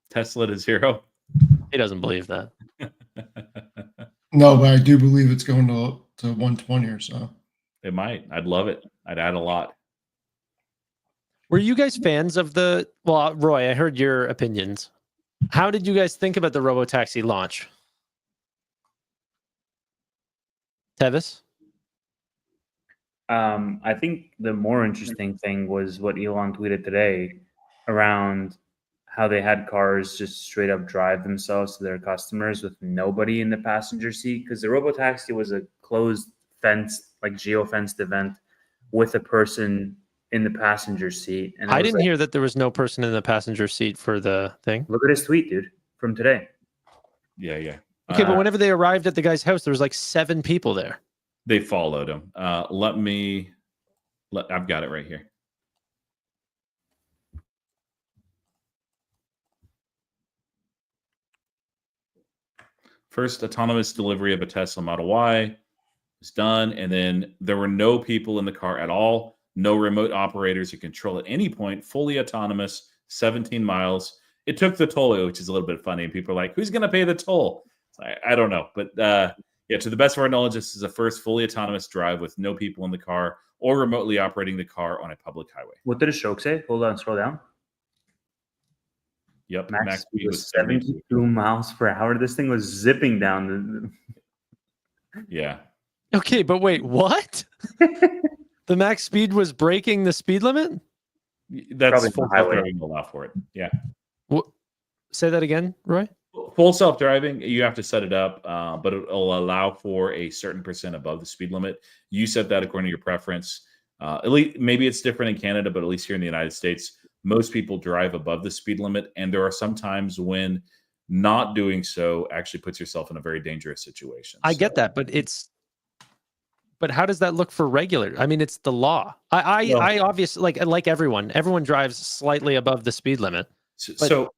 C: Tesla to zero.
B: He doesn't believe that.
A: No, but I do believe it's going to 120 or so.
C: It might. I'd love it. I'd add a lot.
B: Were you guys fans of the? Well, Roy, I heard your opinions. How did you guys think about the robotaxi launch? Tevis?
D: I think the more interesting thing was what Elon tweeted today around how they had cars just straight up drive themselves to their customers with nobody in the passenger seat. Because the robotaxi was a closed fence, like geo-fenced event with a person in the passenger seat. And
B: I didn't hear that there was no person in the passenger seat for the thing.
D: Look at his tweet, dude, from today.
C: Yeah.
B: Okay, but whenever they arrived at the guy's house, there was like 7 people there.
C: They followed him. I've got it right here. First autonomous delivery of a Tesla Model Y was done, and then there were no people in the car at all. No remote operators to control at any point. Fully autonomous, 17 miles. It took the toll, which is a little bit funny. And people are like, "Who's going to pay the toll?" I don't know, but yeah, to the best of our knowledge, this is the first fully autonomous drive with no people in the car or remotely operating the car on a public highway.
D: What did Ashok say? Hold on, scroll down.
C: Yep,
D: Max speed was 72 miles per hour. This thing was zipping down.
C: Yeah.
B: Okay, but wait, what? The max speed was breaking the speed limit?
C: That's
D: Probably
C: full
D: the highway.
C: self-driving will allow for it. Yeah.
B: Say that again, Roy?
C: Full self-driving, you have to set it up, but it'll allow for a certain percent above the speed limit. You set that according to your preference. At least maybe it's different in Canada, but at least here in the United States, most people drive above the speed limit. And there are some times when not doing so actually puts yourself in a very dangerous situation.
B: I get that, but how does that look for regular? I mean, it's the law. I obviously like everyone drives slightly above the speed limit.
C: So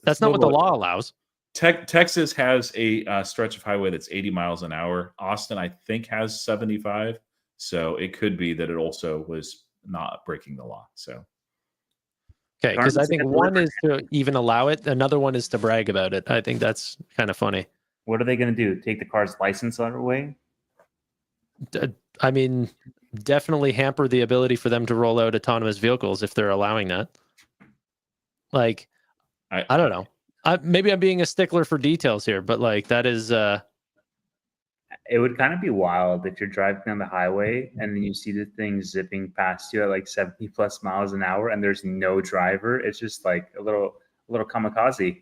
B: that's not what the law allows.
C: Texas has a stretch of highway that's 80 miles an hour. Austin, I think, has 75. So it could be that it also was not breaking the law. So.
B: Okay, because I think one is to even allow it. Another one is to brag about it. I think that's kind of funny.
D: What are they going to do? Take the car's license away?
B: I mean, definitely hamper the ability for them to roll out autonomous vehicles if they're allowing that. Like, I don't know. Maybe I'm being a stickler for details here, but like that is.
D: It would kind of be wild if you're driving on the highway and then you see the thing zipping past you at like 70 plus miles an hour and there's no driver. It's just like a little kamikaze.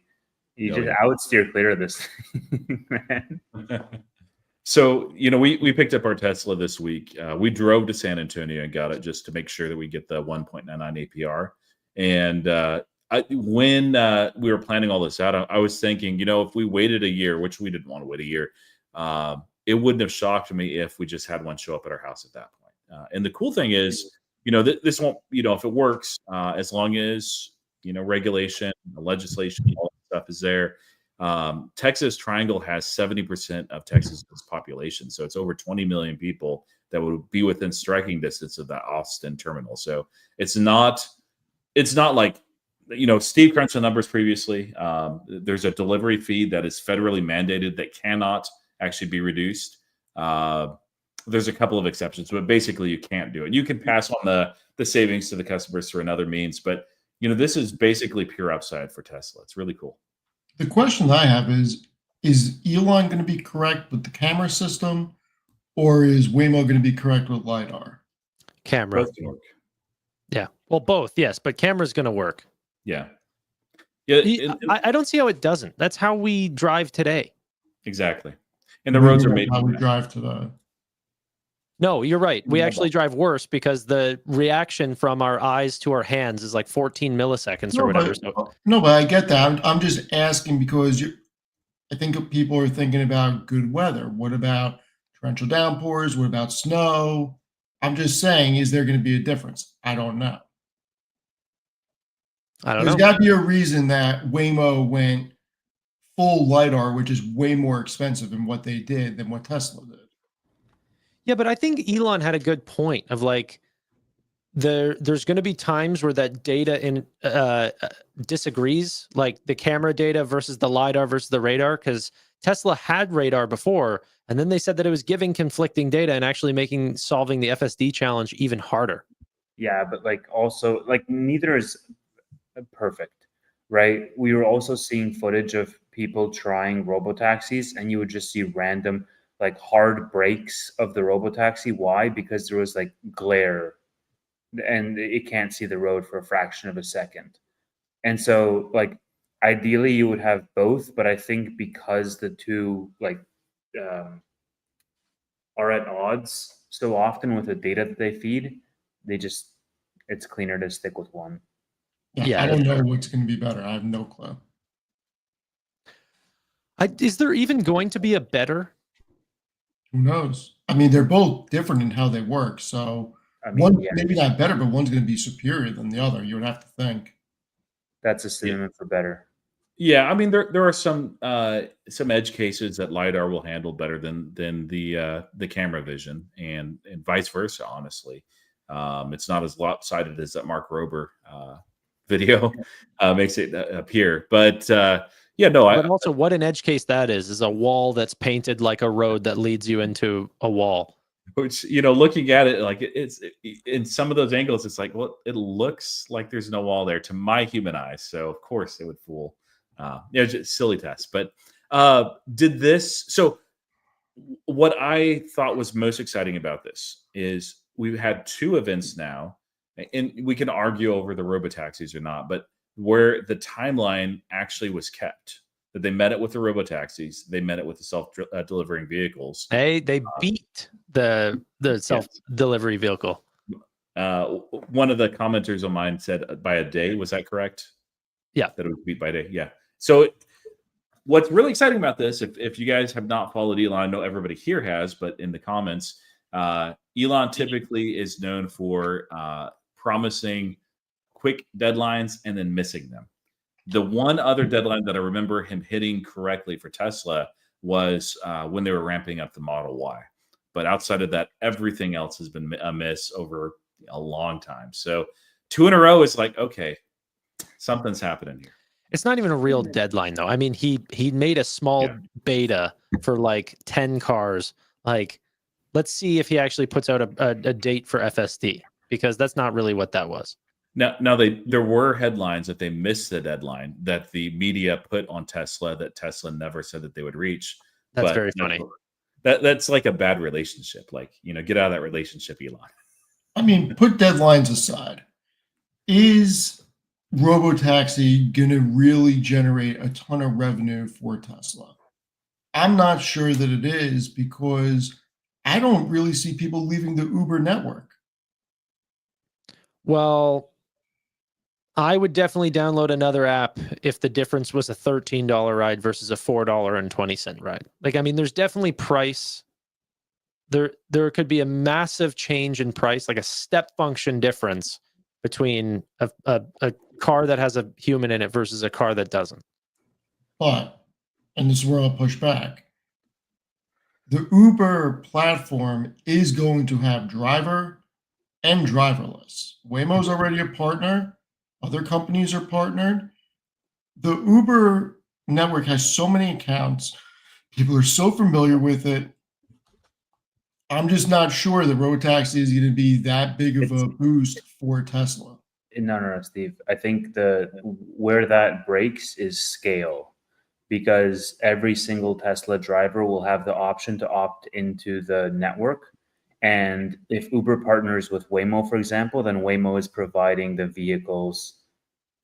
D: I would steer clear of this thing, man.
C: So, we picked up our Tesla this week. We drove to San Antonio and got it just to make sure that we get the 1.99 APR. And when we were planning all this out, I was thinking, if we waited a year, which we didn't want to wait a year, it wouldn't have shocked me if we just had one show up at our house at that point. And the cool thing is, this won't, if it works, as long as, regulation, legislation, all that stuff is there. Texas Triangle has 70% of Texas's population. So it's over 20 million people that would be within striking distance of that Austin terminal. So it's not like, Steve crunched the numbers previously. There's a delivery fee that is federally mandated that cannot actually be reduced. There's a couple of exceptions, but basically you can't do it. You can pass on the savings to the customers through another means, but this is basically pure upside for Tesla. It's really cool.
A: The question I have is Elon going to be correct with the camera system, or is Waymo going to be correct with LiDAR?
B: Camera.
C: Both can work.
B: Yeah. Well, both, yes, but camera's going to work.
C: Yeah.
B: I don't see how it doesn't. That's how we drive today.
C: Exactly. And the roads are made.
A: How we drive today.
B: No, you're right. We actually drive worse because the reaction from our eyes to our hands is like 14 milliseconds or whatever.
A: No, but I get that. I'm just asking because I think people are thinking about good weather. What about torrential downpours? What about snow? I'm just saying, is there going to be a difference? I don't know.
B: I don't
A: There's
B: know.
A: got to be a reason that Waymo went full LiDAR, which is way more expensive in what they did than what Tesla did.
B: Yeah, but I think Elon had a good point of like there's going to be times where that data disagrees, like the camera data versus the LiDAR versus the radar, because Tesla had radar before, and then they said that it was giving conflicting data and actually making solving the FSD challenge even harder.
D: Yeah, but like also like neither is perfect, right? We were also seeing footage of people trying robotaxis, and you would just see random like hard brakes of the robotaxi. Why? Because there was like glare and it can't see the road for a fraction of a second. And so like ideally you would have both, but I think because the two like um, are at odds so often with the data that they feed, they just it's cleaner to stick with one.
B: Yeah,
A: I don't
B: that's
A: know
B: fair.
A: what's going to be better. I have no clue.
B: Is there even going to be a better?
A: Who knows? I mean, they're both different in how they work. So
D: I mean,
A: one
D: yeah,
A: maybe not better, but one's going to be superior than the other. You would have to think.
D: that's a synonym for better.
C: Yeah, I mean there are some edge cases that lidar will handle better than the camera vision, and vice versa. Honestly, it's not as lopsided as that Mark Rober video makes it appear. But yeah, no,
B: But also, what an edge case that is a wall that's painted like a road that leads you into a wall.
C: which looking at it like it's in some of those angles, it's like, well, it looks like there's no wall there to my human eyes. So of course it would fool. Just silly test. But did this? So what I thought was most exciting about this is we've had two events now, and we can argue over the robotaxis or not, but where the timeline actually was kept. That they met it with the robotaxis, they met it with the self-delivering vehicles.
B: They beat the self-delivery vehicle.
C: One of the commenters on mine said by a day. Was that correct?
B: Yeah,
C: that it was beat by a day. Yeah. So what's really exciting about this, if you guys have not followed Elon, I know everybody here has, but in the comments, Elon typically is known for promising quick deadlines and then missing them. The one other deadline that I remember him hitting correctly for Tesla was when they were ramping up the Model Y. But outside of that, everything else has been a miss over a long time. So 2 in a row is like, okay, something's happening here.
B: It's not even a real deadline though. I mean, he made a small beta for like 10 cars. Like, let's see if he actually puts out a date for FSD, because that's not really what that was.
C: Now there were headlines that they missed the deadline that the media put on Tesla that Tesla never said that they would reach.
B: That's very funny.
C: That's like a bad relationship. Like, get out of that relationship, Elon.
A: I mean, put deadlines aside. Is robotaxi going to really generate a ton of revenue for Tesla? I'm not sure that it is, because I don't really see people leaving the Uber network.
B: Well, I would definitely download another app if the difference was a $13 ride versus a $4.20 ride. Like, I mean, there's definitely price. There could be a massive change in price, like a step function difference between a car that has a human in it versus a car that doesn't.
A: But, and this is where I'll push back, the Uber platform is going to have driver and driverless. Waymo's already a partner. Other companies are partnered. The Uber network has so many accounts. People are so familiar with it. I'm just not sure the robotaxi is going to be that big of a boost for Tesla.
D: No, Steve. I think where that breaks is scale, because every single Tesla driver will have the option to opt into the network. And if Uber partners with Waymo, for example, then Waymo is providing the vehicles,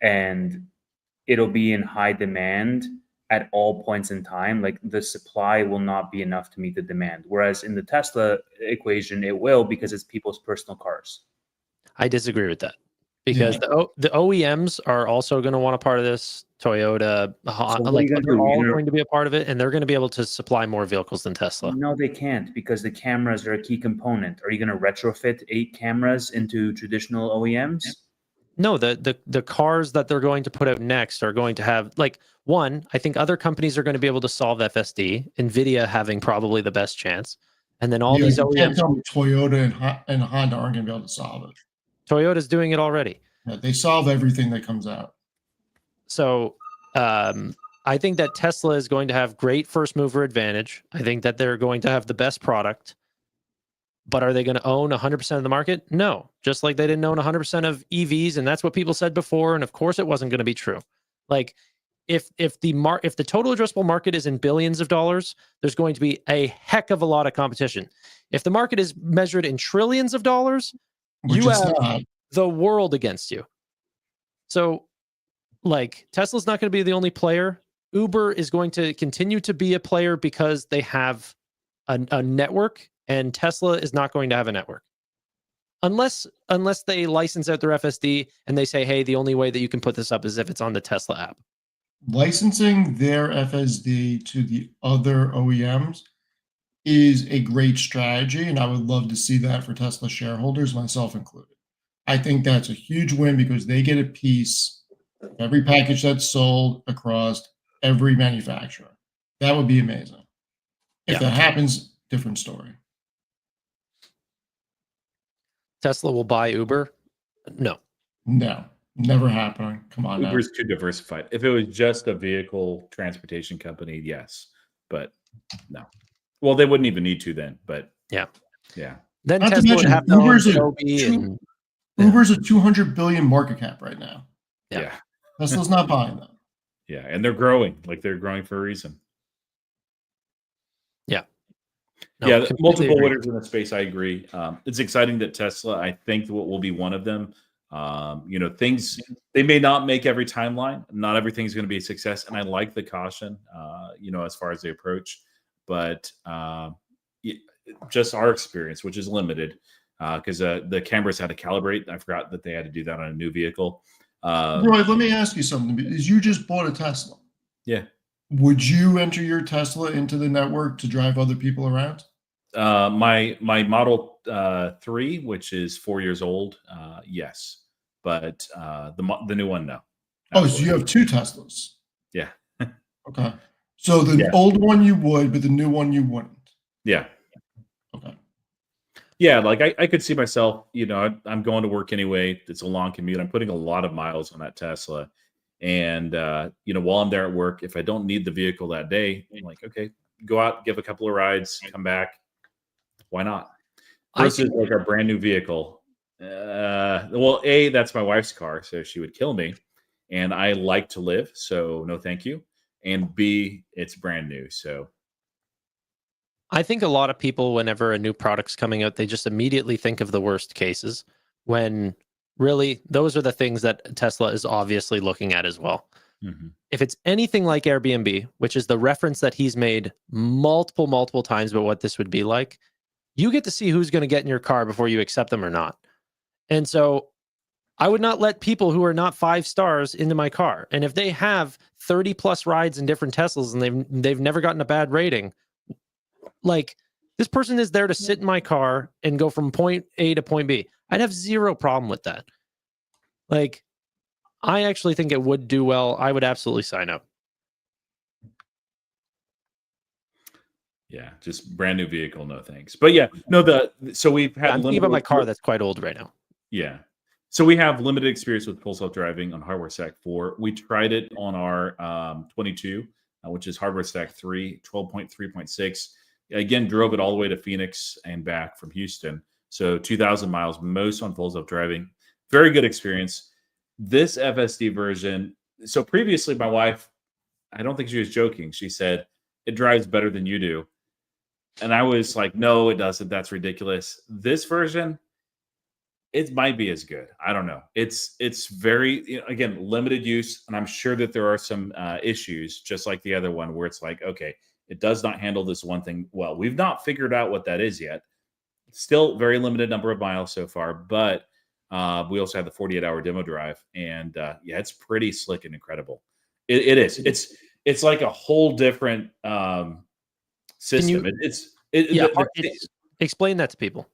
D: and it'll be in high demand at all points in time. Like, the supply will not be enough to meet the demand. Whereas in the Tesla equation, it will, because it's people's personal cars.
B: I disagree with that. because
A: Yeah.
B: the OEMs are also going to want a part of this. Toyota,
D: So what are
B: like
D: you gonna
B: they're
D: do?
B: all
D: You're gonna-
B: going to be a part of it, and they're going to be able to supply more vehicles than Tesla.
D: No, they can't because the cameras are a key component. Are you going to retrofit 8 cameras into traditional OEMs?
B: No, the cars that they're going to put out next are going to have like one. I think other companies are going to be able to solve FSD. Nvidia having probably the best chance, and then all
A: Yeah,
B: these
A: you can't
B: OEMs.
A: tell me Toyota and Honda aren't going to be able to solve it.
B: Toyota's doing it already.
A: Yeah, they solve everything that comes out.
B: So I think that Tesla is going to have great first mover advantage. I think that they're going to have the best product. But are they going to own 100% of the market? No. Just like they didn't own 100% of EVs, and that's what people said before. And of course, it wasn't going to be true. Like, if the total addressable market is in billions of dollars, there's going to be a heck of a lot of competition. If the market is measured in trillions of dollars,
A: Which
B: you
A: it's
B: have
A: not.
B: the world against you. So, like, Tesla's not going to be the only player. Uber is going to continue to be a player because they have a network. And Tesla is not going to have a network unless they license out their FSD and they say, hey, the only way that you can put this up is if it's on the Tesla app.
A: Licensing their FSD to the other OEMs is a great strategy, and I would love to see that for Tesla shareholders, myself included. I think that's a huge win because they get a piece of every package that's sold across every manufacturer. That would be amazing. If
B: Yeah.
A: that happens, different story.
B: Tesla will buy Uber? No.
A: No, never happening. Come on now.
C: Uber's too diversified. If it was just a vehicle transportation company, yes, but no. Well, they wouldn't even need to then. But
B: Yeah.
C: yeah.
B: Then
A: Not to
B: Tesla would
A: mention,
B: have to own
A: Uber's a
B: Adobe
A: two-
B: and
A: Uber's a 200 billion market cap right now.
B: Yeah.
C: Yeah.
A: Tesla's not buying them.
C: Yeah. And they're growing. Like they're growing for a reason.
B: no,
C: Yeah,
B: completely
C: multiple
B: agree.
C: winners in the space. I agree. It's exciting that Tesla, I think, will be one of them. Things they may not make every timeline. Not everything's going to be a success, and I like the caution. As far as the approach, but just our experience, which is limited, because the cameras had to calibrate. I forgot that they had to do that on a new vehicle.
A: Roy, let me ask you something. Because you just bought a Tesla.
C: Yeah.
A: Would you enter your Tesla into the network to drive other people around?
C: My Model 3, which is 4 years old, yes, but the new one, no.
A: Oh, so you have two Teslas.
C: Yeah.
A: Okay. So the
C: Yeah.
A: old one you would, but the new one you wouldn't.
C: Yeah.
A: Okay.
C: Yeah, like I could see myself, I'm going to work anyway. It's a long commute. I'm putting a lot of miles on that Tesla. And, while I'm there at work, if I don't need the vehicle that day, I'm like, okay, go out, give a couple of rides, come back. Why not? Versus like our brand new vehicle. Well, A, that's my wife's car, so she would kill me. And I like to live, so no thank you. And B, it's brand new. So
B: I think a lot of people, whenever a new product's coming out, they just immediately think of the worst cases when really those are the things that Tesla is obviously looking at as well. If it's anything like Airbnb, which is the reference that he's made multiple times about what this would be like, you get to see who's going to get in your car before you accept them or not. And so I would not let people who are not 5 stars into my car. And if they have 30 plus rides in different Teslas and they've never gotten a bad rating, like this person is there to sit in my car and go from point A to point B. I'd have zero problem with that. Like, I actually think it would do well. I would absolutely sign up.
C: yeah, just brand new vehicle, no thanks. But yeah, no, so we've had
B: I'm thinking about my car that's quite old right now.
C: Yeah. So we have limited experience with full self-driving on hardware stack 4. We tried it on our 22, which is hardware stack 3, 12.3.6. Again, drove it all the way to Phoenix and back from Houston. So 2,000 miles, most on full self-driving. Very good experience. This FSD version, so previously my wife, I don't think she was joking. She said, it drives better than you do. And I was like, no, it doesn't. That's ridiculous. This version, it might be as good. I don't know. It's very, again, limited use. And I'm sure that there are some issues, just like the other one, where it's like, okay, it does not handle this one thing well. We've not figured out what that is yet. Still very limited number of miles so far, but We also had the 48-hour demo drive, and yeah, it's pretty slick and incredible. It is. It's like a whole different system.
B: Explain that to people.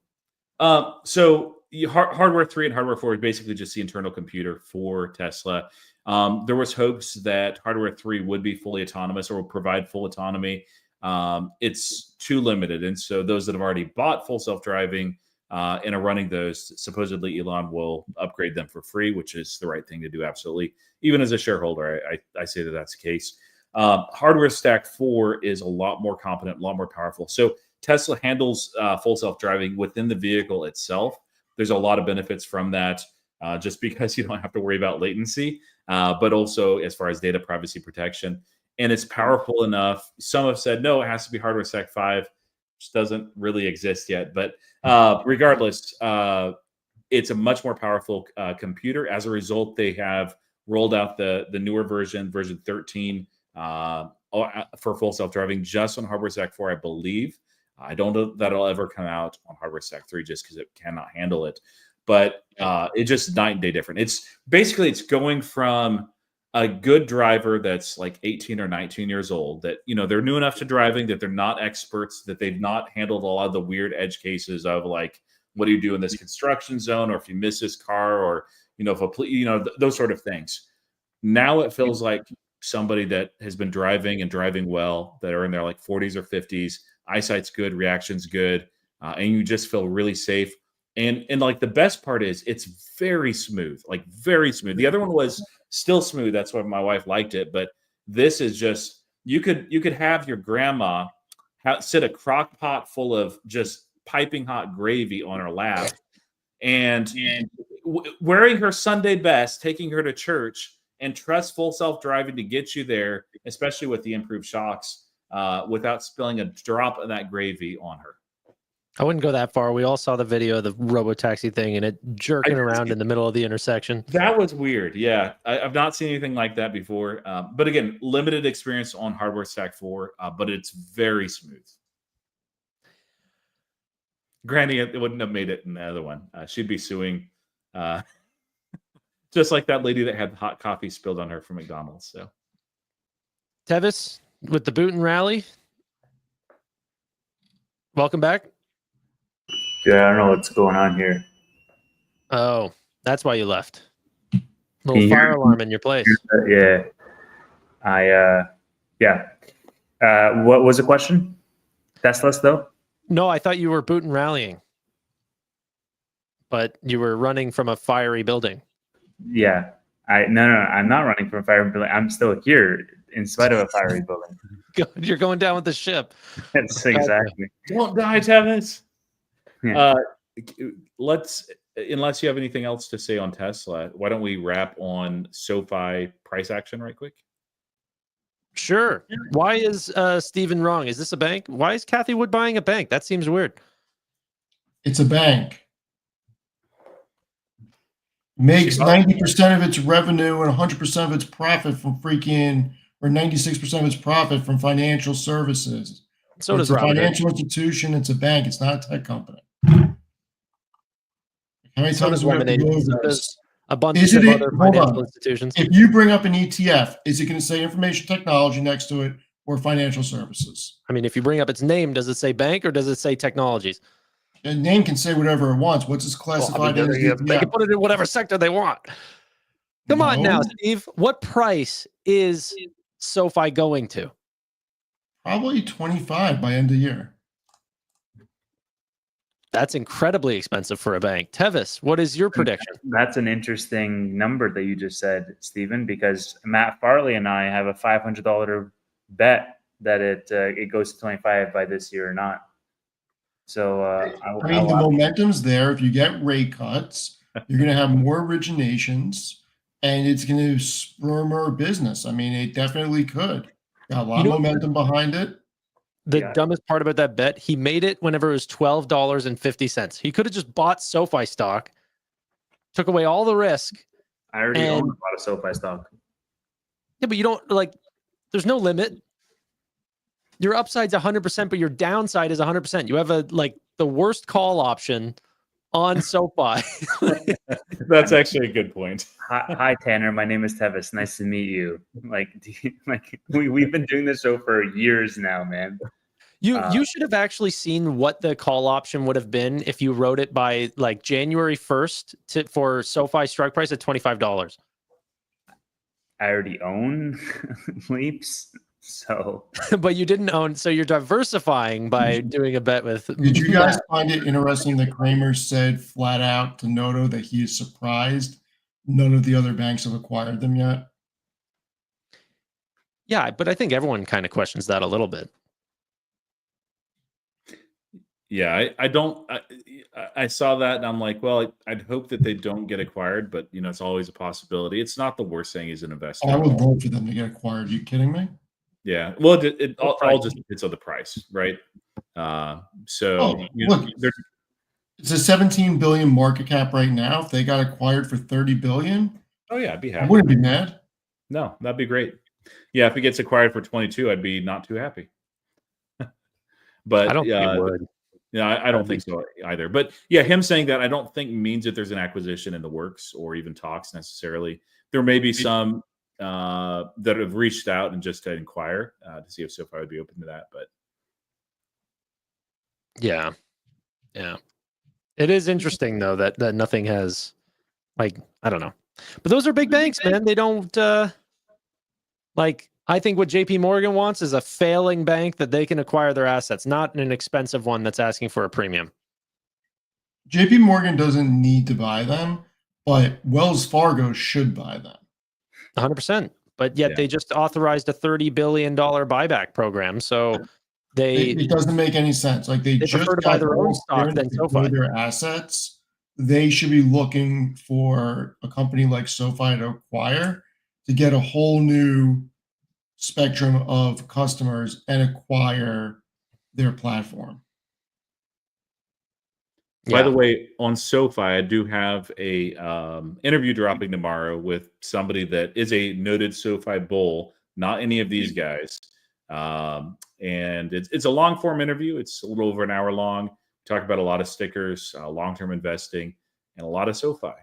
C: So hardware 3 and hardware 4 is basically just the internal computer for Tesla. There was hopes that hardware 3 would be fully autonomous or would provide full autonomy. It's too limited, and so those that have already bought full self-driving and are running those, supposedly Elon will upgrade them for free, which is the right thing to do. Absolutely, even as a shareholder, I say that that's the case. Hardware stack 4 is a lot more competent, a lot more powerful. So Tesla handles full self-driving within the vehicle itself. There's a lot of benefits from that, just because you don't have to worry about latency, but also as far as data privacy protection. And it's powerful enough. Some have said, no, it has to be hardware stack 5, which doesn't really exist yet. But regardless, it's a much more powerful computer. As a result, they have rolled out the newer version 13, for full self-driving just on hardware stack 4, I believe. I don't know that it'll ever come out on hardware stack 3 just because it cannot handle it. But it's just night and day different. It's going from a good driver that's like 18 or 19 years old, that, they're new enough to driving, that they're not experts, that they've not handled a lot of the weird edge cases of like, what do you do in this construction zone, or if you miss this car, or, if those sort of things. Now it feels like somebody that has been driving and driving well, that are in their like 40s or 50s, eyesight's good, reaction's good, and you just feel really safe. And like the best part is it's very smooth, like very smooth. The other one was still smooth. That's why my wife liked it. But this is just, you could have your grandma sit a crock pot full of just piping hot gravy on her lap, and wearing her Sunday best, taking her to church, and trust full self-driving to get you there, especially with the improved shocks, without spilling a drop of that gravy on her.
B: I wouldn't go that far. We all saw the video of the robo-taxi thing and it jerking around in the middle of the intersection.
C: That was weird. Yeah, I've not seen anything like that before. But again, limited experience on hardware stack 4, but it's very smooth. Granny, it wouldn't have made it in the other one. She'd be suing, just like that lady that had hot coffee spilled on her from McDonald's. So,
B: Tevis with the boot and rally. Welcome back.
D: Yeah, I don't know what's going on here.
B: Oh, that's why you left. Little fire alarm in your place.
D: Yeah. What was the question? Tesla's though?
B: No, I thought you were boot and rallying, but you were running from a fiery building.
D: Yeah. No, I'm not running from a fiery building. I'm still here in spite of a fiery building.
B: You're going down with the ship.
D: That's exactly.
C: Don't die, Tevis.
D: Yeah.
C: Unless you have anything else to say on Tesla, why don't we wrap on SoFi price action right quick?
B: Sure. Why is Steven wrong? Is this a bank? Why is Kathy Wood buying a bank? That seems weird.
A: It's a bank. Makes 90% of its revenue and 100% of its profit from or 96% of its profit from financial services.
B: So
A: It's
B: does
A: a
B: Robinhood.
A: financial institution. It's a bank. It's not a tech company. How many
B: So
A: times
B: does
A: do we have to
B: Lemonade.
A: go over
B: So
A: this?
B: does a bunch
A: Is
B: of
A: it-
B: other
A: hold
B: financial
A: on.
B: institutions.
A: If you bring up an ETF, is it going to say information technology next to it or financial services?
B: I mean, if you bring up its name, does it say bank or does it say technologies?
A: The name can say whatever it wants. What's it
B: Well, I
A: classified
B: mean,
A: in as
B: they
A: ETF?
B: can put it in whatever sector they want. Come on now,
A: No.
B: Steve. What price is SoFi going to?
A: Probably 25 by end of year.
B: That's incredibly expensive for a bank. Tevis, what is your prediction?
D: That's an interesting number that you just said, Stephen, because Matt Farley and I have a $500 bet that it goes to 25 by this year or not. So
A: I mean, the momentum's there. If you get rate cuts, you're going to have more originations, and it's going to spur more business. I mean, it definitely could. Got a lot of momentum behind it.
B: The dumbest part about that bet, he made it whenever it was $12.50. He could have just bought SoFi stock, took away all the risk.
D: I already own a lot of SoFi stock.
B: Yeah, but you don't there's no limit. Your upside's 100%, but your downside is 100%. You have the worst call option on SoFi.
C: That's actually a good point.
D: Hi, Tanner. My name is Tevis. Nice to meet you. Like, we've been doing this show for years now, man.
B: You should have actually seen what the call option would have been if you wrote it by like January 1st for SoFi strike price at $25.
D: I already own Leaps, so
B: But you didn't own, so you're diversifying by doing a bet with.
A: Did you guys find it interesting that Kramer said flat out to Noto that he is surprised none of the other banks have acquired them yet?
B: Yeah, but I think everyone kind of questions that a little bit.
C: Yeah, I saw that and I'm like, well, I'd hope that they don't get acquired, but you know, it's always a possibility. It's not the worst thing as an investor.
A: Oh, I would vote for them to get acquired. Are you kidding me?
C: Yeah, well, it all just depends on the price, right? So you know,
A: Look, it's a 17 billion market cap right now. If they got acquired for 30 billion,
C: oh yeah, I'd be
A: I
C: happy.
A: wouldn't be mad.
C: No, that'd be great. Yeah, if it gets acquired for 22, I'd be not too happy. But
B: I don't think it would.
C: Yeah, I don't think so either. But yeah, him saying that I don't think means that there's an acquisition in the works or even talks necessarily. There may be some that have reached out and just to inquire to see if SoFi would be open to that. But
B: yeah, it is interesting though that nothing has, like, I don't know. But those are big banks, man. They don't like. I think what JP Morgan wants is a failing bank that they can acquire their assets, not an expensive one that's asking for a premium.
A: JP Morgan doesn't need to buy them, but Wells Fargo should buy them.
B: 100%. But yet they just authorized a $30 billion buyback program. So
A: It doesn't make any sense. Like they just
B: prefer to buy their own stock than SoFi.
A: Their assets. They should be looking for a company like SoFi to acquire to get a whole new spectrum of customers and acquire their platform.
C: by the way, on SoFi, I do have a interview dropping tomorrow with somebody that is a noted SoFi bull, not any of these guys. And it's a long form interview. It's a little over an hour long. Talk about a lot of stickers, long-term investing, and a lot of SoFi,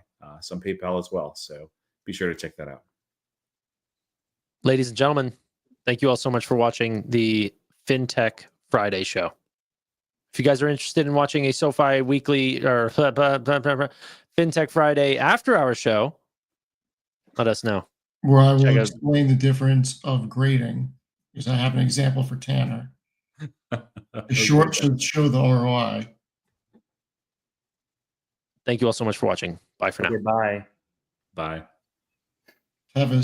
C: some PayPal as well. So be sure to check that out.
B: Ladies and gentlemen, thank you all so much for watching the FinTech Friday show. If you guys are interested in watching a SoFi weekly or FinTech Friday after hour show, let us know.
A: Where I will explain the difference of grading, because I have an example for Tanner. The short should show the ROI.
B: Thank you all so much for watching. Bye for now.
D: Goodbye.
C: Bye.
A: Tevis.